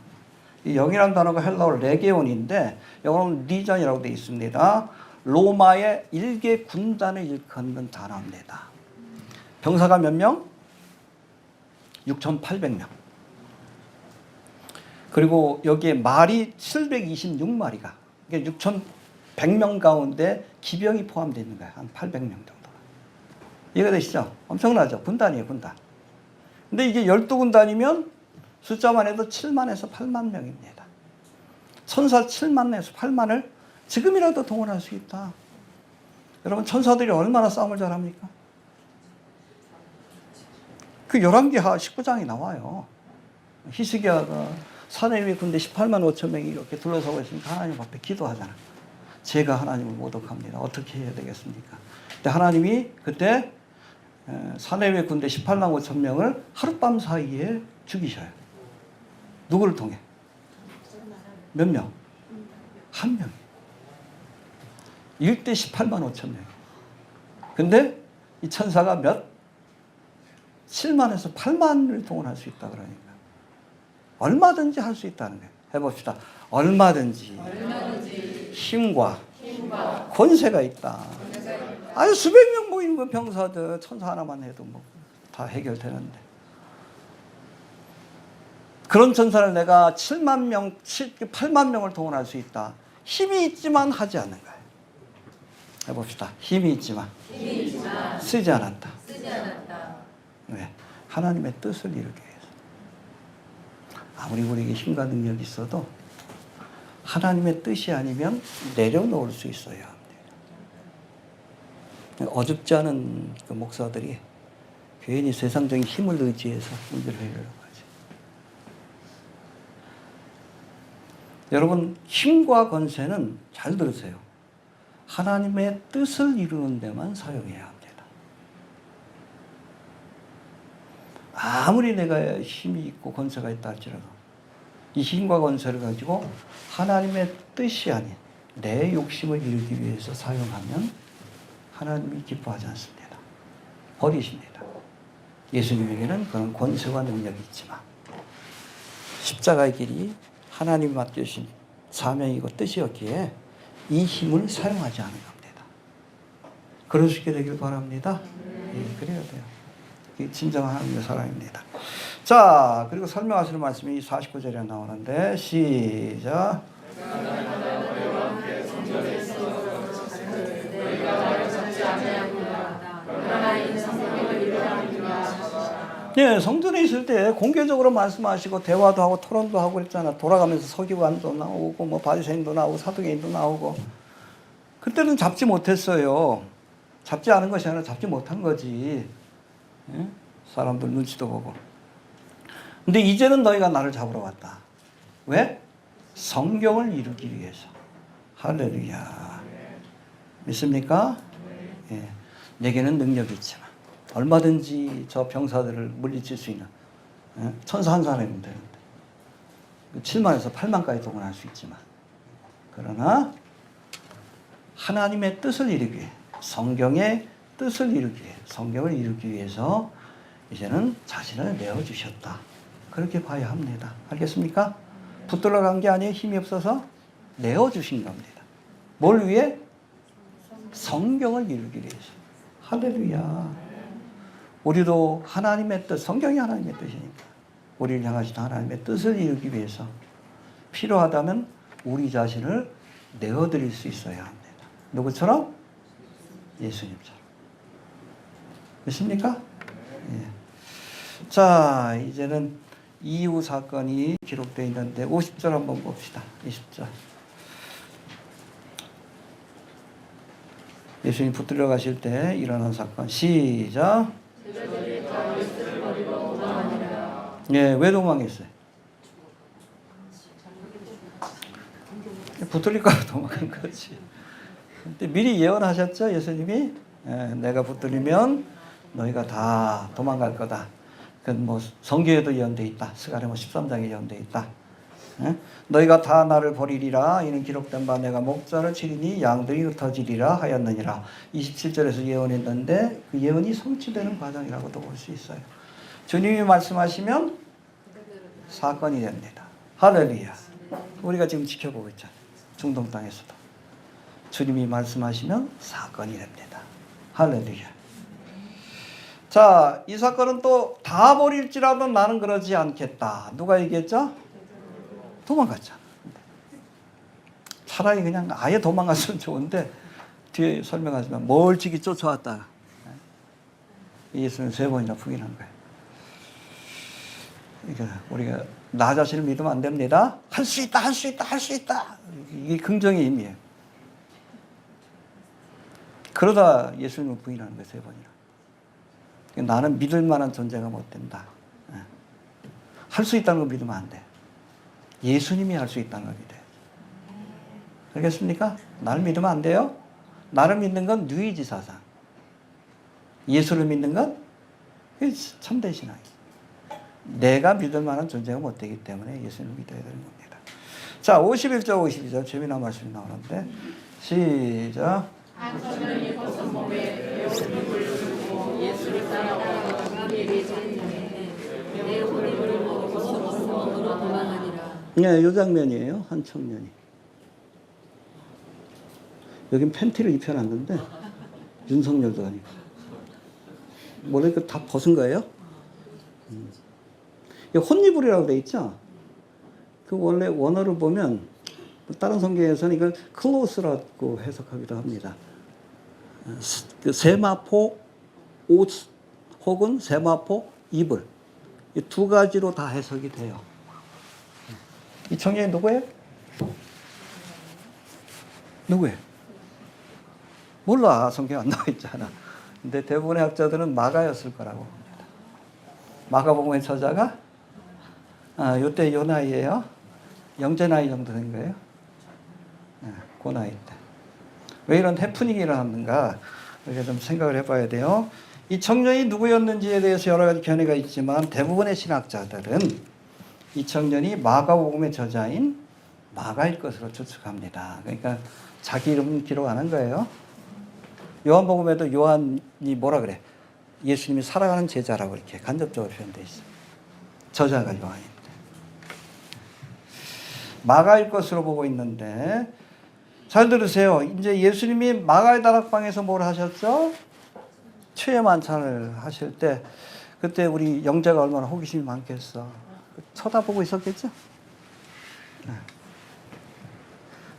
이 영이라는 단어가 헬라어 레게온인데 영어로는 리전이라고 되어 있습니다. 로마의 일개 군단을 일컫는 단어입니다. 병사가 몇 명? 6,800명. 그리고 여기에 말이 726마리가. 그러니까 6,100명 가운데 기병이 포함되어 있는 거예요. 한 800명 정도. 이해가 되시죠? 엄청나죠? 군단이에요, 군단. 근데 이게 12군단이면 숫자만 해도 7만에서 8만 명입니다. 천사 7만에서 8만을 지금이라도 동원할 수 있다. 여러분 천사들이 얼마나 싸움을 잘합니까? 그 11기하 19장이 나와요. 히스기야가 사내위 군대 18만 5천 명이 이렇게 둘러서고 있으니까 하나님 앞에 기도하잖아. 제가 하나님을 모독합니다. 어떻게 해야 되겠습니까? 근데 하나님이 그때 사내위 군대 18만 5천 명을 하룻밤 사이에 죽이셔요. 누구를 통해? 몇 명? 한 명. 1대 18만 5천 명. 근데 이 천사가 몇? 7만에서 8만을 동원할 수 있다 그러니까. 얼마든지 할 수 있다는 거예요. 해봅시다. 얼마든지 힘과 권세가 있다. 아니 수백 명 모이는 거 병사들 천사 하나만 해도 뭐 다 해결되는데. 그런 천사를 내가 7만 명, 8만 명을 동원할 수 있다. 힘이 있지만 하지 않는 거예요. 해봅시다. 힘이 있지만 쓰지 않았다. 왜? 하나님의 뜻을 이루기 위해서. 아무리 우리에게 힘과 능력이 있어도 하나님의 뜻이 아니면 내려놓을 수 있어야 합니다. 어줍지 않은 그 목사들이 괜히 세상적인 힘을 의지해서 문제를 해결하려고 하죠. 여러분 힘과 권세는 잘 들으세요. 하나님의 뜻을 이루는 데만 사용해야 합니다. 아무리 내가 힘이 있고 권세가 있다 할지라도 이 힘과 권세를 가지고 하나님의 뜻이 아닌 내 욕심을 이루기 위해서 사용하면 하나님이 기뻐하지 않습니다. 버리십니다. 예수님에게는 그런 권세와 능력이 있지만 십자가의 길이 하나님이 맡겨주신 사명이고 뜻이었기에 이 힘을 사용하지 않은 겁니다. 그럴 수 있게 되길 바랍니다. 예, 그래야 돼요. 진정한 하나님의 사랑입니다. 자, 그리고 설명하시는 말씀이 49절에 나오는데 시작. 네, 성전에 있을 때 공개적으로 말씀하시고 대화도 하고 토론도 하고 그랬잖아. 돌아가면서 서기관도 나오고 뭐 바리새인도 나오고 사두개인도 나오고. 그때는 잡지 못했어요. 잡지 않은 것이 아니라 잡지 못한 거지. 예? 사람들 눈치도 보고. 근데 이제는 너희가 나를 잡으러 왔다. 왜? 성경을 이루기 위해서. 할렐루야. 믿습니까? 예. 내게는 능력이 있지만 얼마든지 저 병사들을 물리칠 수 있는 천사 한 사람이면 되는데 7만에서 8만까지 동원할 수 있지만 그러나 하나님의 뜻을 이루기 위해 성경의 뜻을 이루기 위해 성경을 이루기 위해서 이제는 자신을 내어주셨다. 그렇게 봐야 합니다. 알겠습니까? 붙들러 간 게 아니에요. 힘이 없어서 내어주신 겁니다. 뭘 위해? 성경을 이루기 위해서. 할렐루야. 우리도 하나님의 뜻, 성경이 하나님의 뜻이니까 우리를 향하신 하나님의 뜻을 이루기 위해서 필요하다면 우리 자신을 내어드릴 수 있어야 합니다. 누구처럼? 예수님처럼. 믿습니까? 예. 자, 이제는 이후 사건이 기록되어 있는데 50절 한번 봅시다. 20절. 예수님 붙들려 가실 때 일어난 사건. 시작. 예, 왜 도망했어요? 붙들릴까 도망한 거지. 근데 미리 예언하셨죠, 예수님이? 예, 내가 붙들리면 너희가 다 도망갈 거다. 그건 뭐 성경에도 예언돼 있다. 스가랴 13장에 예언돼 있다. 예? 너희가 다 나를 버리리라. 이는 기록된 바 내가 목자를 치리니 양들이 흩어지리라 하였느니라. 27절에서 예언했는데 그 예언이 성취되는 과정이라고도 볼 수 있어요. 주님이 말씀하시면 사건이 됩니다. 할렐루야. 우리가 지금 지켜보고 있잖아요. 중동 땅에서도. 주님이 말씀하시면 사건이 됩니다. 할렐루야. 자, 이 사건은 또 다 버릴지라도 나는 그러지 않겠다. 누가 얘기했죠? 도망갔잖아. 차라리 그냥 아예 도망갔으면 좋은데 뒤에 설명하지만 멀찍이 쫓아왔다가 예수는 3번이나 부인한 거예요. 그러니까 우리가 나 자신을 믿으면 안 됩니다. 할 수 있다, 할 수 있다, 할 수 있다. 이게 긍정의 의미예요. 그러다 예수님을 부인하는 거예요, 3번이나. 나는 믿을 만한 존재가 못 된다. 할 수 있다는 걸 믿으면 안 돼. 예수님이 할 수 있다는 걸 믿어요. 알겠습니까? 나를 믿으면 안 돼요. 나를 믿는 건 뉴에이지 사상. 예수를 믿는 건 참된 신앙이에요. 내가 믿을 만한 존재가 못 되기 때문에 예수님을 믿어야 되는 겁니다. 자, 51절, 52절 재미난 말씀이 나오는데 시작. 한천년이 벗은 몸에 배옷을 주고 예수를 따라가다가 그에게 이르되 내 옷을 벗어 벗은 몸으로 도망하니라. 네, 이 장면이에요. 한 청년이. 여긴 팬티를 입혀놨는데 윤석열도 아니고. 원래 그 다 벗은 거예요? 혼입을이라고 돼 있죠? 그 원래 원어를 보면 다른 성경에서는 이걸 클로스라고 해석하기도 합니다. 그 세마포 옷 혹은 세마포 이불. 이 두 가지로 다 해석이 돼요. 이 청년이 누구예요? 누구예요? 몰라. 성경 안 나와 있잖아. 근데 대부분의 학자들은 마가였을 거라고 봅니다. 마가복음의 저자가 요때 요 나이에요. 영재 나이 정도 된 거예요. 그 나이 때. 왜 이런 해프닝이 일어났는가? 우리가 좀 생각을 해봐야 돼요. 이 청년이 누구였는지에 대해서 여러 가지 견해가 있지만 대부분의 신학자들은 이 청년이 마가복음의 저자인 마가일 것으로 추측합니다. 그러니까 자기 이름 기록 안 한 거예요. 요한복음에도 요한이 뭐라 그래? 예수님이 살아가는 제자라고 이렇게 간접적으로 표현되어 있어요. 저자가 요한인데. 마가일 것으로 보고 있는데 잘 들으세요. 이제 예수님이 마가의 다락방에서 뭘 하셨죠? 최애 만찬을 하실 때 그때 우리 영자가 얼마나 호기심이 많겠어. 쳐다보고 있었겠죠?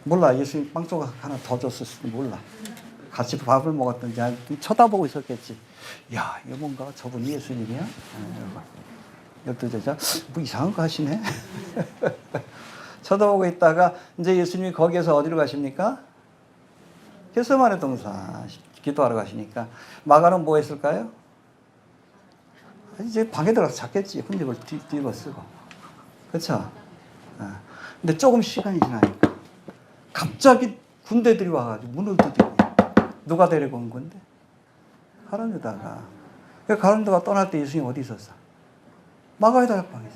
몰라. 예수님 빵 조각 하나 더 줬을지도 몰라. 같이 밥을 먹었던지 쳐다보고 있었겠지. 야, 이거 뭔가 저분이 예수님이야? 12제자 뭐 이상한 거 하시네. 쳐다보고 있다가 이제 예수님이 거기에서 어디로 가십니까? 겟세마네 동산 기도하러 가시니까 마가는 뭐 했을까요? 이제 방에 들어가서 잤겠지. 혼집을 뒤집어 쓰고. 그렇죠? 근데 조금 시간이 지나니까 갑자기 군대들이 와가지고 문을 두드려. 누가 데리고 온 건데? 가룟 유다가. 가룟 유다가 떠날 때 예수님 어디 있었어? 마가의 다락방이지.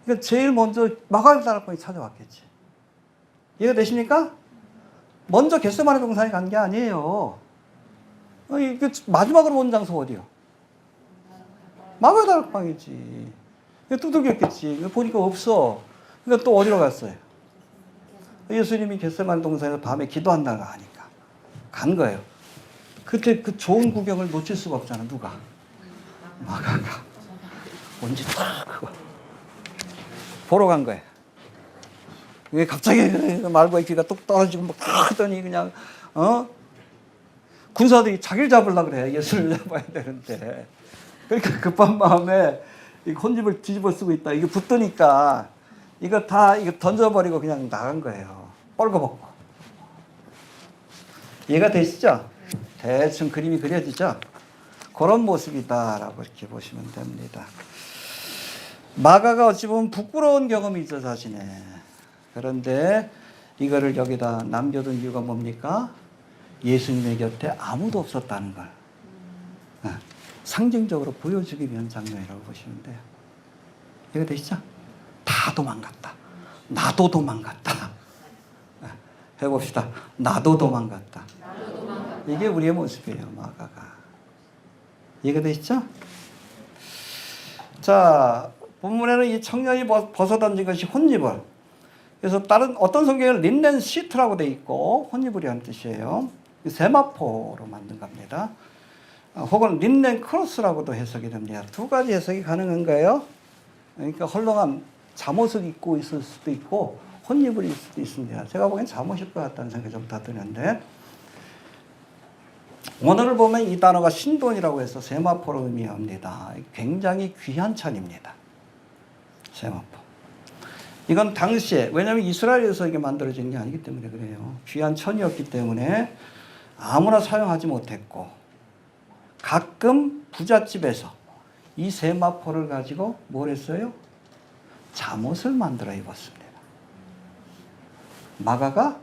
그러니까 제일 먼저 마가의 다락방에 찾아왔겠지. 이해가 되십니까? 먼저 겟세마네 동산에 간 게 아니에요. 마지막으로 온 장소 어디요? 마가의 다락방이지. 두들겼겠지. 보니까 없어. 그러니까 또 어디로 갔어요? 예수님이 겟세마네 동산에서 밤에 기도한다고 하니까 간 거예요. 그때 그 좋은 구경을 놓칠 수가 없잖아. 누가? 마가가. 뭔지 딱 그거 보러 간 거예요. 왜 갑자기 말고의 귀가 뚝 떨어지고 막 하더니 그냥 군사들이 자기를 잡으려고 그래. 예수를 잡아야 되는데. 그러니까 급한 마음에 혼집을 뒤집어 쓰고 있다. 이게 붙으니까 이거 다 이거 던져버리고 그냥 나간 거예요. 뻘거벗고. 이해가 되시죠? 대충 그림이 그려지죠? 그런 모습이다라고 이렇게 보시면 됩니다. 마가가 어찌 보면 부끄러운 경험이 있어 자신의. 그런데 이거를 여기다 남겨둔 이유가 뭡니까? 예수님의 곁에 아무도 없었다는 걸 상징적으로 보여주기 위한 장면이라고 보시면 돼요. 이해가 되시죠? 다 도망갔다. 나도 도망갔다. 해봅시다. 나도 도망갔다. 이게 우리의 모습이에요, 마가가. 이해가 되시죠? 자, 본문에는 이 청년이 벗어던진 것이 혼이불. 그래서 다른 어떤 성경에는 린넨 시트라고 돼 있고 혼이불이라는 뜻이에요. 세마포로 만든 겁니다. 혹은 린넨 크로스라고도 해석이 됩니다. 두 가지 해석이 가능한 거예요. 그러니까 헐렁한 잠옷을 입고 있을 수도 있고 혼이불일 수도 있습니다. 제가 보기엔 잠옷일 것 같다는 생각이 좀 다 드는데, 오늘을 보면 이 단어가 신돈이라고 해서 세마포로 의미합니다. 굉장히 귀한 천입니다. 세마포. 이건 당시에, 왜냐하면 이스라엘에서 이게 만들어진 게 아니기 때문에 그래요. 귀한 천이었기 때문에 아무나 사용하지 못했고, 가끔 부잣집에서 이 세마포를 가지고 뭘 했어요? 잠옷을 만들어 입었습니다. 마가가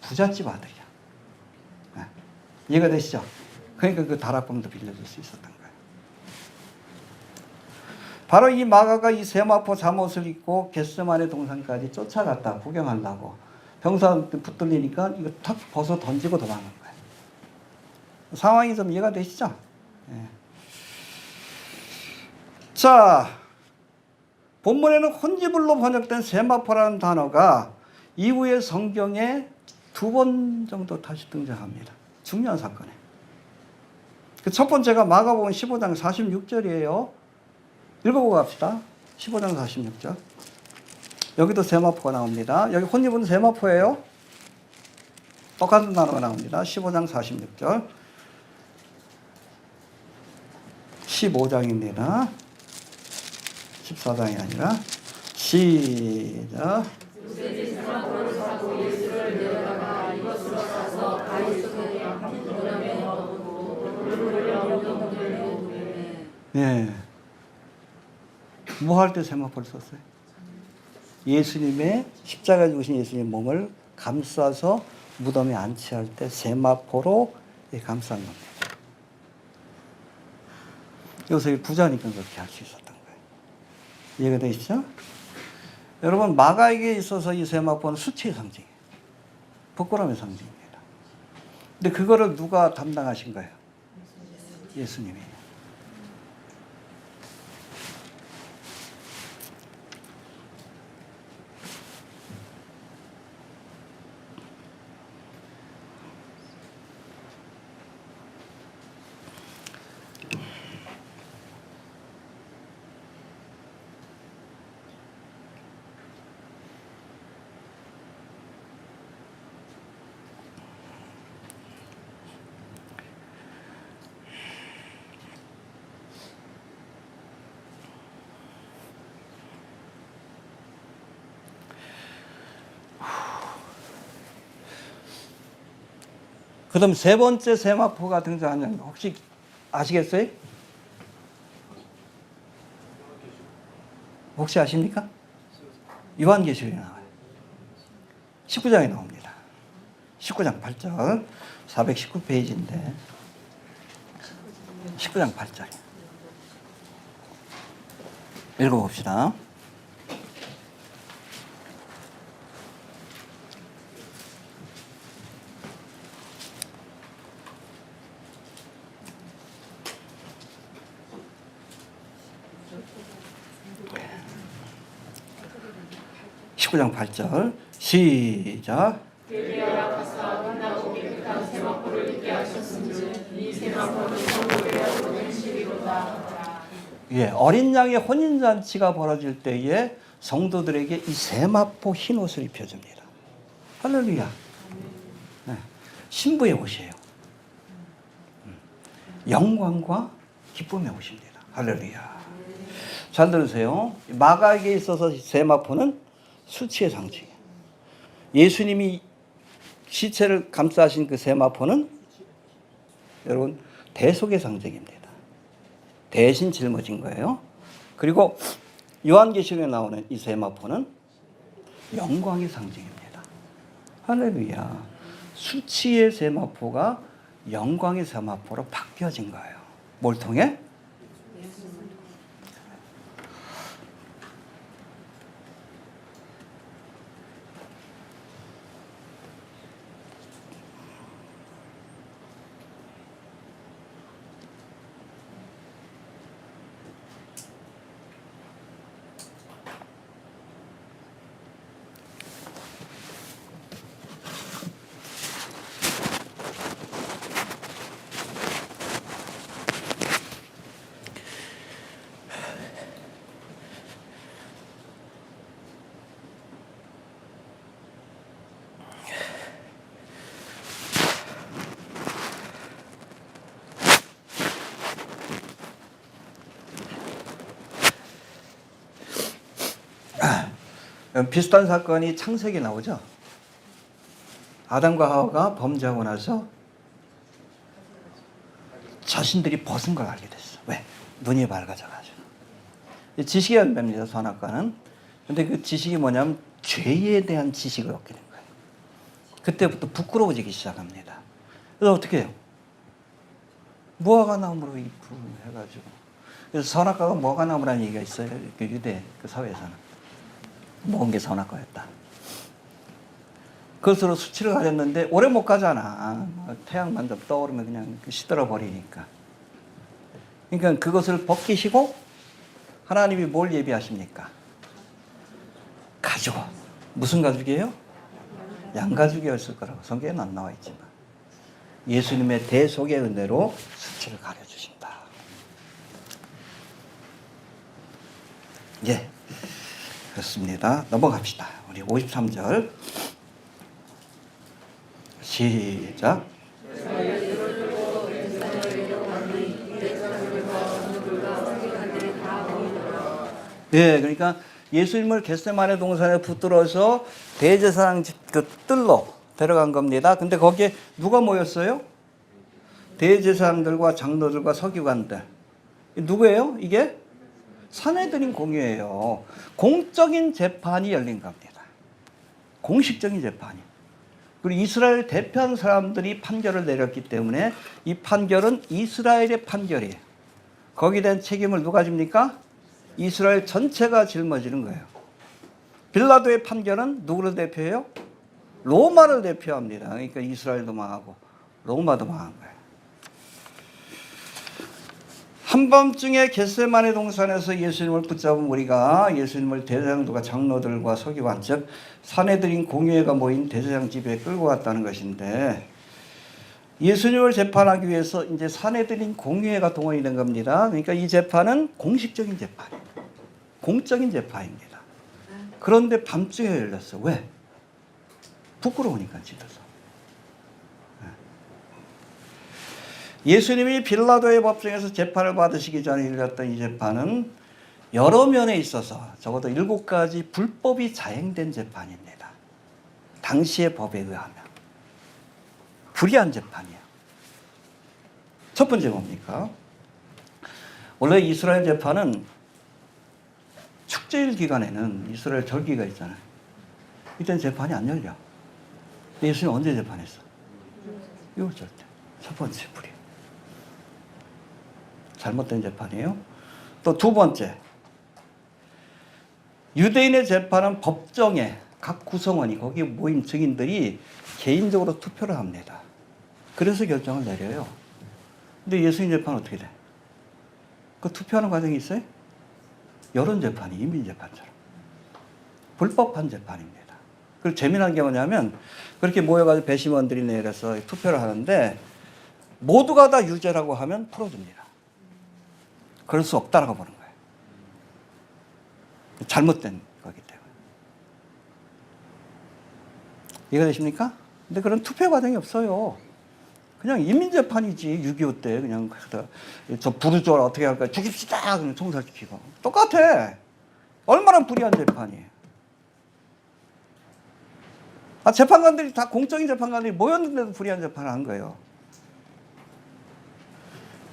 부잣집 아들이야. 이해가 되시죠? 그러니까 그 다락방도 빌려줄 수 있었던 거예요. 바로 이 마가가 이 세마포 잠옷을 입고 겟세마네 동산까지 쫓아갔다 구경하려고. 병사한테 붙들리니까 이거 탁 벗어 던지고 도망간 거예요. 상황이 좀 이해가 되시죠? 네. 자, 본문에는 혼지불로 번역된 세마포라는 단어가 이후에 성경에 2번 정도 다시 등장합니다. 중요한 사건에. 그 첫 번째가 마가복음 15장 46절이에요. 읽어보고 갑시다. 15장 46절. 여기도 세마포가 나옵니다. 여기 혼입은 세마포예요. 똑같은 단어가 나옵니다. 15장 46절. 15장입니다. 14장이 아니라. 시작. 네. 뭐 할 때 세마포를 썼어요? 예수님의 십자가에 죽으신 예수님의 몸을 감싸서 무덤에 안치할 때 세마포로 감싼 겁니다. 요새 부자니까 그렇게 할 수 있었던 거예요. 이해가 되시죠? 여러분, 마가에게 있어서 이 세마포는 수치의 상징이에요. 부끄러움의 상징입니다. 근데 그거를 누가 담당하신 거예요? 예수님이. 그 다음 세 번째 세마포가 등장하는 거 혹시 아시겠어요? 혹시 아십니까? 요한계시록에 나와요. 19장에 나옵니다. 19장 8절. 419페이지인데 19장 8절. 읽어봅시다. 장 8절 시작. 예, 어린 양의 혼인잔치가 벌어질 때에 성도들에게 이 세마포 흰 옷을 입혀줍니다. 할렐루야. 네, 신부의 옷이에요. 영광과 기쁨의 옷입니다. 할렐루야. 잘 들으세요. 마가에게 있어서 세마포는 수치의 상징이에요. 예수님이 시체를 감싸신 그 세마포는 여러분 대속의 상징입니다. 대신 짊어진 거예요. 그리고 요한계시록에 나오는 이 세마포는 영광의 상징입니다. 할렐루야. 수치의 세마포가 영광의 세마포로 바뀌어진 거예요. 뭘 통해? 비슷한 사건이 창세기에 나오죠. 아담과 하와가 범죄하고 나서 자신들이 벗은 걸 알게 됐어. 왜? 눈이 밝아져가지고. 지식의 열매입니다, 선악과는. 근데 그 지식이 뭐냐면 죄에 대한 지식을 얻게 된 거예요. 그때부터 부끄러워지기 시작합니다. 그래서 어떻게 해요? 무화과 나무로 해가지고. 그래서 선악과가 무화과 나무라는 얘기가 있어요. 그 유대 그 사회에서는. 먹은 게 선악과였다. 그것으로 수치를 가졌는데 오래 못 가잖아. 태양만 좀 떠오르면 그냥 시들어 버리니까. 그러니까 그것을 벗기시고 하나님이 뭘 예비하십니까? 가죽. 무슨 가죽이에요? 양가죽이었을 거라고 성경에는 안 나와 있지만 예수님의 대속의 은혜로 수치를 가려주신다. 예. 그렇습니다. 넘어갑시다. 우리 53절 시작. 예, 그러니까 예수님을 겟세마네 동산에 붙들어서 대제사장 그 뜰로 데려간 겁니다. 근데 거기에 누가 모였어요? 대제사장들과 장로들과 서기관들. 누구예요? 이게? 사내들인 공유예요. 공적인 재판이 열린 겁니다. 공식적인 재판이. 그리고 이스라엘 대표하는 사람들이 판결을 내렸기 때문에 이 판결은 이스라엘의 판결이에요. 거기에 대한 책임을 누가 집니까? 이스라엘 전체가 짊어지는 거예요. 빌라도의 판결은 누구를 대표해요? 로마를 대표합니다. 그러니까 이스라엘도 망하고 로마도 망한 거예요. 한밤중에 겟세마네 동산에서 예수님을 붙잡은 우리가 예수님을 대제사장들과 장로들과 서기관 즉 사내들인 공회가 모인 대제사장 집에 끌고 갔다는 것인데 예수님을 재판하기 위해서 이제 사내들인 공회가 동원이 된 겁니다. 그러니까 이 재판은 공식적인 재판이에요. 공적인 재판입니다. 그런데 밤중에 열렸어. 왜? 부끄러우니까 집에서. 예수님이 빌라도의 법정에서 재판을 받으시기 전에 열렸던 이 재판은 여러 면에 있어서 적어도 7가지 불법이 자행된 재판입니다. 당시의 법에 의하면. 불의한 재판이에요. 첫 번째 뭡니까? 원래 이스라엘 재판은 축제일 기간에는 이스라엘 절기가 있잖아요. 이때는 재판이 안 열려. 예수님 언제 재판했어? 6월절 때. 첫 번째 불의. 잘못된 재판이에요. 또 두 번째, 유대인의 재판은 법정에 각 구성원이 거기 모인 증인들이 개인적으로 투표를 합니다. 그래서 결정을 내려요. 근데 예수님 재판은 어떻게 돼? 그 투표하는 과정이 있어요? 여론 재판이 인민 재판처럼 불법한 재판입니다. 그리고 재미난 게 뭐냐면 그렇게 모여가지고 배심원들이 내려서 투표를 하는데 모두가 다 유죄라고 하면 풀어줍니다. 그럴 수 없다라고 보는 거예요. 잘못된 거기 때문에. 이해되십니까? 근데 그런 투표 과정이 없어요. 그냥 인민재판이지. 6.25 때 그냥 저 부르주아를 어떻게 할까 죽입시다 그냥 총살시키고 똑같아. 얼마나 불의한 재판이에요. 재판관들이 다 공적인 재판관들이 모였는데도 불의한 재판을 한 거예요.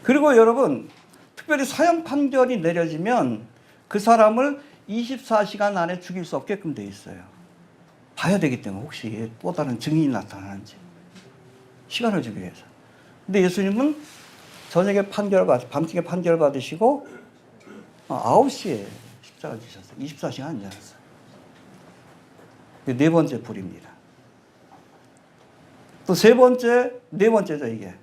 그리고 여러분, 특별히 사형 판결이 내려지면 그 사람을 24시간 안에 죽일 수 없게끔 돼 있어요. 봐야 되기 때문에 혹시 또 다른 증인이 나타나는지 시간을 주기 위해서. 근데 예수님은 저녁에 밤중에 판결 받으시고 9시에 십자가 지셨어요. 24시간 안 지났어요. 네 번째 불입니다. 또 네 번째죠, 이게.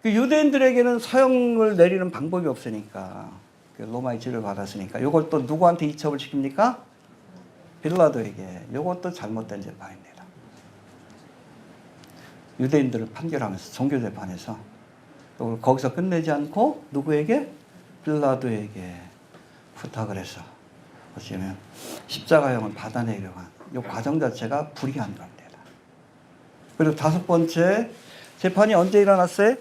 유대인들에게는 사형을 내리는 방법이 없으니까, 로마의 지를 받았으니까, 이걸 또 누구한테 이첩을 시킵니까? 빌라도에게. 이것도 잘못된 재판입니다. 유대인들을 판결하면서, 종교재판에서, 거기서 끝내지 않고, 누구에게? 빌라도에게 부탁을 해서, 어쩌면 십자가형을 받아내려고 한, 이 과정 자체가 불의한 겁니다. 그리고 다섯 번째, 재판이 언제 일어났어요?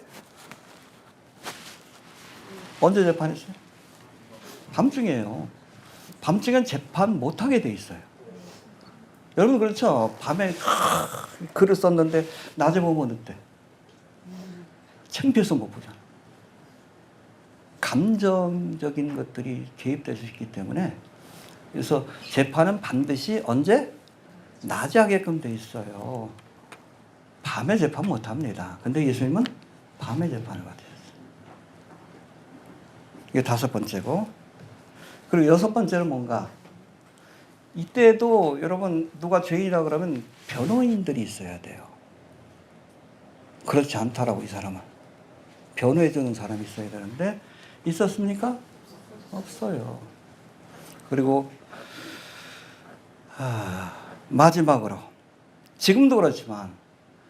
언제 재판했어요? 밤중이에요. 밤중엔 재판 못하게 돼 있어요. 여러분 그렇죠? 밤에 글을 썼는데 낮에 보면 어때? 창피해서 못 보잖아. 감정적인 것들이 개입될 수 있기 때문에 그래서 재판은 반드시 언제? 낮에 하게끔 돼 있어요. 밤에 재판 못합니다. 근데 예수님은 밤에 재판을 받으셨어요. 이게 다섯 번째고, 그리고 여섯 번째는 뭔가, 이때도 여러분 누가 죄인이라 그러면 변호인들이 있어야 돼요. 그렇지 않다라고 이 사람은. 변호해주는 사람이 있어야 되는데 있었습니까? 없어요. 그리고 마지막으로, 지금도 그렇지만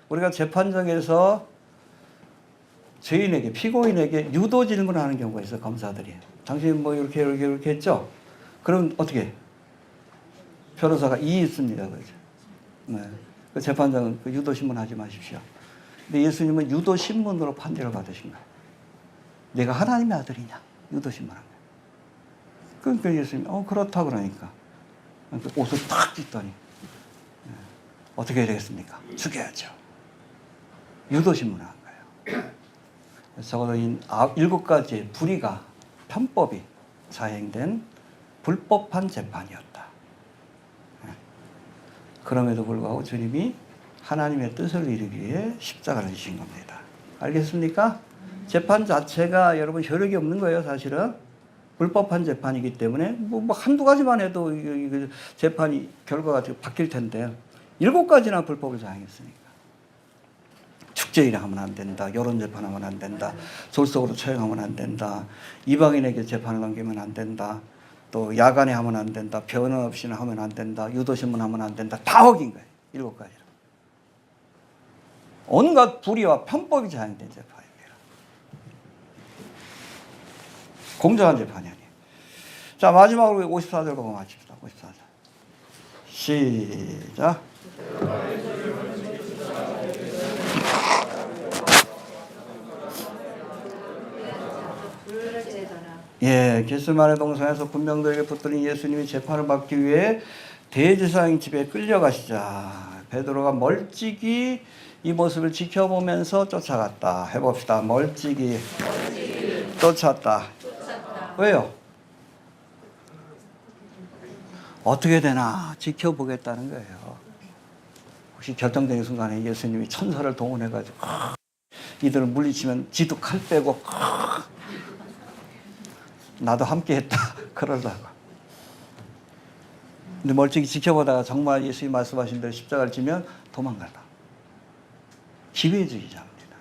우리가 재판정에서 죄인에게, 피고인에게 유도 질문을 하는 경우가 있어요. 검사들이. 당신이 뭐 이렇게 했죠? 그럼 어떻게? 변호사가 이의 있습니다. 그렇죠? 네. 그 재판장은 그 유도 신문 하지 마십시오. 근데 예수님은 유도 신문으로 판결을 받으신 거예요. 내가 하나님의 아들이냐? 유도 신문한 거예요. 그러니까 예수님이 그렇다 그러니까 옷을 탁 찢더니 어떻게 해야 되겠습니까? 죽여야죠. 유도 신문을 한 거예요. 적어도 이 7가지의 불의가, 편법이 자행된 불법한 재판이었다. 그럼에도 불구하고 주님이 하나님의 뜻을 이루기 위해 십자가를 지신 겁니다. 알겠습니까? 재판 자체가 여러분 효력이 없는 거예요, 사실은. 불법한 재판이기 때문에 뭐 한두 가지만 해도 재판이 결과가 바뀔 텐데 7가지나 불법을 자행했으니까. 축제일에 하면 안 된다. 여론재판하면 안 된다. 졸속으로 처형하면 안 된다. 이방인에게 재판을 넘기면 안 된다. 또 야간에 하면 안 된다. 변호 없이는 하면 안 된다. 유도신문 하면 안 된다. 다 어긴 거예요. 7가지로. 온갖 불의와 편법이 자행된 재판입니다. 공정한 재판이 아니에요. 자, 마지막으로 54절 보고 마칩시다. 54절. 시작. 예, 겟세마네 동산에서 군병들에게 붙들린 예수님이 재판을 받기 위해 대제사장 집에 끌려가시자 베드로가 멀찍이 이 모습을 지켜보면서 쫓아갔다. 해봅시다. 멀찍이 쫓았다. 왜요? 어떻게 되나 지켜보겠다는 거예요. 혹시 결정적인 순간에 예수님이 천사를 동원해가지고 이들을 물리치면 지도 칼 빼고 나도 함께 했다. 그러려고. 근데 멀찍이 지켜보다가 정말 예수님이 말씀하신 대로 십자가를 지면 도망가다. 기회주의자입니다.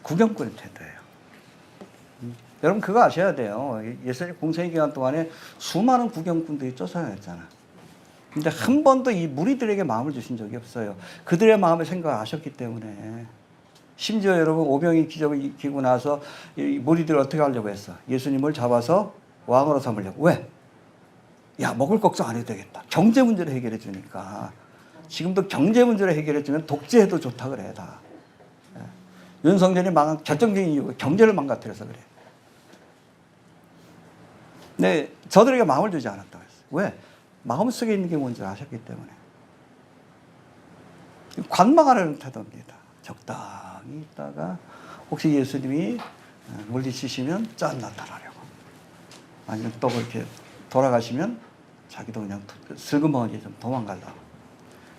구경꾼의 태도예요. 여러분 그거 아셔야 돼요. 예수님 공생의 기간 동안에 수많은 구경꾼들이 쫓아다녔잖아. 근데 한 번도 이 무리들에게 마음을 주신 적이 없어요. 그들의 마음을 생각하셨기 때문에. 심지어 여러분 오병이 기적을 이기고 나서 이 무리들을 어떻게 하려고 했어? 예수님을 잡아서 왕으로 삼으려고. 왜? 야, 먹을 걱정 안 해도 되겠다. 경제 문제를 해결해 주니까. 지금도 경제 문제를 해결해 주면 독재해도 좋다 그래 다. 윤석열이 망한 결정적인 이유가 경제를 망가뜨려서 그래. 근데 저들에게 마음을 주지 않았다고 했어요. 왜? 마음속에 있는 게 뭔지 아셨기 때문에. 관망하려는 태도입니다. 적당히 있다가 혹시 예수님이 물리치시면 짠 나타나려고. 아니면 또 그렇게 돌아가시면 자기도 그냥 슬그머니 좀 도망가려고.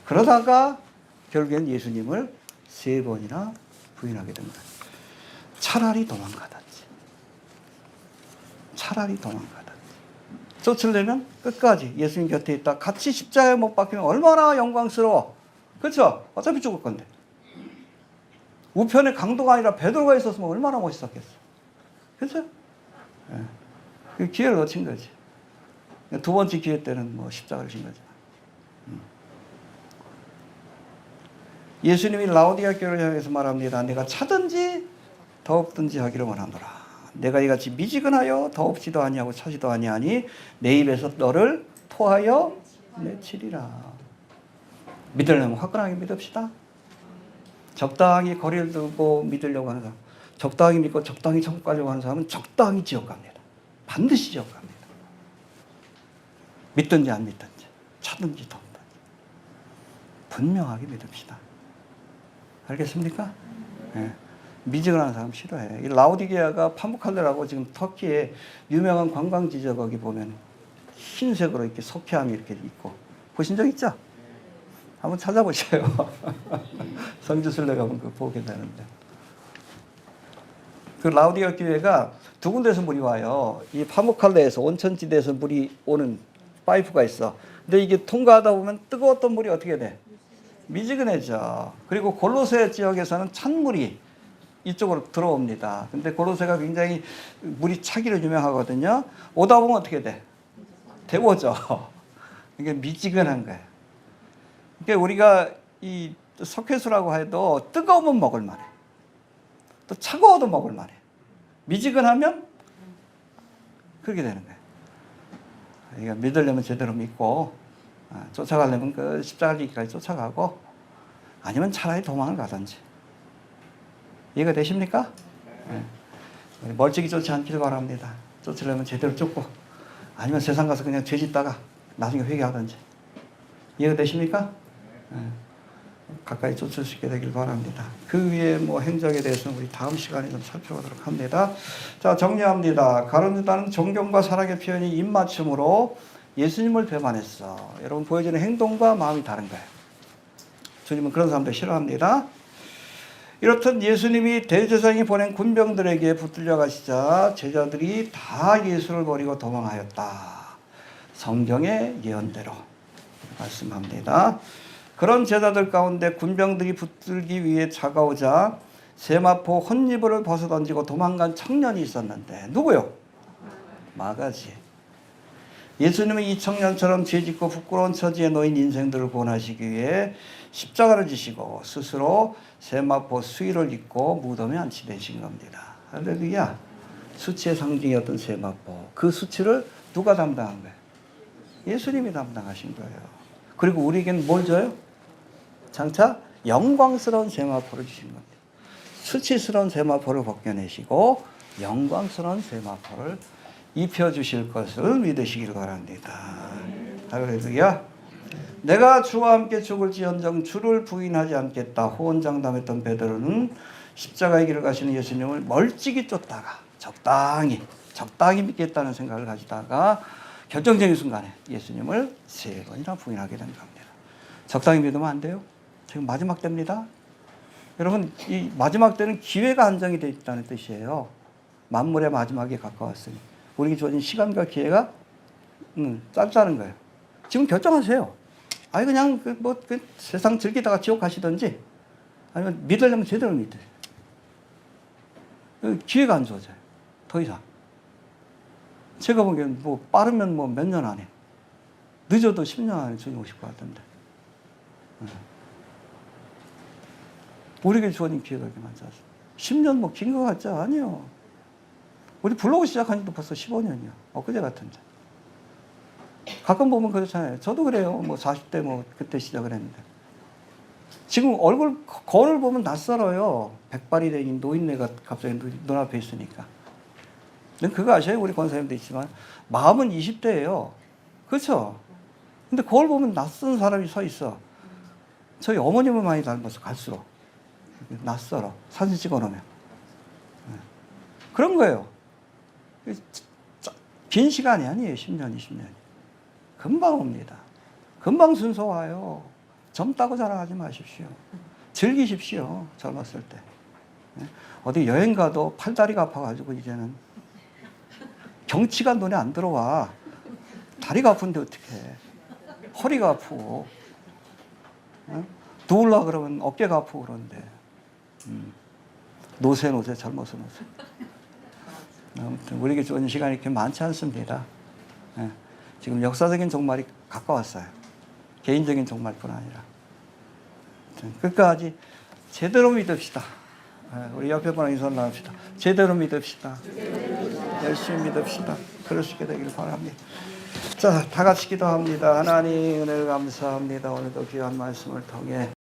그러다가 결국엔 예수님을 3번이나 부인하게 됩니다. 차라리 도망가든지. 차라리 도망가든지. 쫓으려면 끝까지 예수님 곁에 있다. 같이 십자가에 못 박히면 얼마나 영광스러워. 그렇죠? 어차피 죽을 건데. 우편에 강도가 아니라 베드로가 있었으면 얼마나 멋있었겠어. 그렇죠? 예. 그 기회를 놓친 거지. 2번째 기회 때는 뭐 십자가를 진 거죠. 예수님이 라오디게아 교회를 향해서 말합니다. 내가 차든지 더없든지 하기를 원하노라. 내가 이같이 미지근하여 더없지도 아니하고 차지도 아니하니 내 입에서 너를 토하여 내치리라. 믿으려면 화끈하게 믿읍시다. 적당히 거리를 두고 믿으려고 하는 사람, 적당히 믿고 적당히 천국 가려고 하는 사람은 적당히 지옥 갑니다. 반드시 지옥 갑니다. 믿든지 안 믿든지, 차든지 더든지 분명하게 믿읍시다. 알겠습니까? 네. 미지근한 사람 싫어해. 이 라오디게아가 파묵칼레라고 지금 터키에 유명한 관광지죠. 거기 보면 흰색으로 이렇게 석회암이 이렇게 있고 보신 적 있죠? 한번 찾아보세요. 성지순례 가면 그거 보게 되는데. 그 라오디게아 교회가 2군데에서 물이 와요. 이 파묵칼레에서 온천지대에서 물이 오는 파이프가 있어. 근데 이게 통과하다 보면 뜨거웠던 물이 어떻게 돼? 미지근해져. 그리고 골로새 지역에서는 찬물이 이쪽으로 들어옵니다. 근데 골로새가 굉장히 물이 차기로 유명하거든요. 오다 보면 어떻게 돼? 데워져. 이게 미지근한 거예요. 그러니까 우리가 이 석회수라고 해도 뜨거우면 먹을 만해. 또 차가워도 먹을 만해. 미지근하면 그렇게 되는 거예요. 그러니까 믿으려면 제대로 믿고 쫓아가려면 그 십자가 지기까지 쫓아가고 아니면 차라리 도망을 가든지. 이해가 되십니까? 네. 멀찍이 쫓지 않기를 바랍니다. 쫓으려면 제대로 쫓고 아니면 세상 가서 그냥 죄짓다가 나중에 회개하든지. 이해가 되십니까? 네. 가까이 쫓을 수 있게 되길 바랍니다. 그 위에 뭐 행적에 대해서는 우리 다음 시간에 좀 살펴보도록 합니다. 자, 정리합니다. 가룟 유다는 존경과 사랑의 표현이 입맞춤으로 예수님을 배반했어. 여러분 보여지는 행동과 마음이 다른 거예요. 주님은 그런 사람들 싫어합니다. 이렇듯 예수님이 대제사장이 보낸 군병들에게 붙들려 가시자 제자들이 다 예수를 버리고 도망하였다. 성경의 예언대로 말씀합니다. 그런 제자들 가운데 군병들이 붙들기 위해 차가오자 세마포 혼니부를 벗어던지고 도망간 청년이 있었는데 누구요? 마가지. 예수님은 이 청년처럼 죄짓고 부끄러운 처지에 놓인 인생들을 구원하시기 위해 십자가를 지시고 스스로 세마포 수의를 입고 무덤에 안치되신 겁니다. 할렐루야. 수치의 상징이었던 세마포. 그 수치를 누가 담당한 거예요? 예수님이 담당하신 거예요. 그리고 우리에게는 뭘 줘요? 장차 영광스러운 세마포를 주신 겁니다. 수치스러운 세마포를 벗겨내시고 영광스러운 세마포를 입혀주실 것을 믿으시기를 바랍니다. 할렐루야. 내가 주와 함께 죽을지언정 주를 부인하지 않겠다. 호언장담했던 베드로는 십자가의 길을 가시는 예수님을 멀찍이 쫓다가 적당히 믿겠다는 생각을 가지다가 결정적인 순간에 예수님을 3번이나 부인하게 된 겁니다. 적당히 믿으면 안 돼요. 지금 마지막 때입니다. 여러분, 이 마지막 때는 기회가 한정이 되어 있다는 뜻이에요. 만물의 마지막에 가까웠으니 우리에게 주어진 시간과 기회가 짧다는 거예요. 지금 결정하세요. 아니 그냥 그 세상 즐기다가 지옥 가시든지 아니면 믿으려면 제대로 믿으세요. 기회가 안 주어져요. 더 이상. 제가 보기엔 뭐 빠르면 뭐 몇 년 안에, 늦어도 10년 안에 주님 오실 것 같은데. 우리에게 주어진 기회가 이렇게 많지 않습니다. 10년 뭐 긴 것 같죠? 아니요. 우리 블로그 시작한 지도 벌써 15년이요. 엊그제 같은데. 가끔 보면 그렇잖아요. 저도 그래요. 뭐 40대 뭐 그때 시작을 했는데. 지금 거울 보면 낯설어요. 백발이 된 노인네가 갑자기 눈앞에 있으니까. 그거 아셔요? 우리 권사님도 있지만 마음은 20대예요. 그렇죠? 근데 거울 보면 낯선 사람이 서 있어. 저희 어머님을 많이 닮아서 갈수록 낯설어. 사진 찍어 놓으면. 그런 거예요. 긴 시간이 아니에요. 10년, 20년이. 금방 옵니다. 금방 순서 와요. 젊다고 자랑하지 마십시오. 즐기십시오. 젊었을 때. 어디 여행 가도 팔다리가 아파가지고 이제는 경치가 눈에 안 들어와. 다리가 아픈데 어떡해. 허리가 아프고. 누울라 그러면 어깨가 아프고 그런데. 노세 젊어서 노세. 아무튼 우리에게 좋은 시간이 이렇게 많지 않습니다. 지금 역사적인 종말이 가까웠어요. 개인적인 종말뿐 아니라. 끝까지 제대로 믿읍시다. 우리 옆에 분랑 인사 나눕시다. 제대로 믿읍시다. 열심히 믿읍시다. 그럴 수 있게 되기를 바랍니다. 자, 다 같이 기도합니다. 하나님 은혜를 감사합니다. 오늘도 귀한 말씀을 통해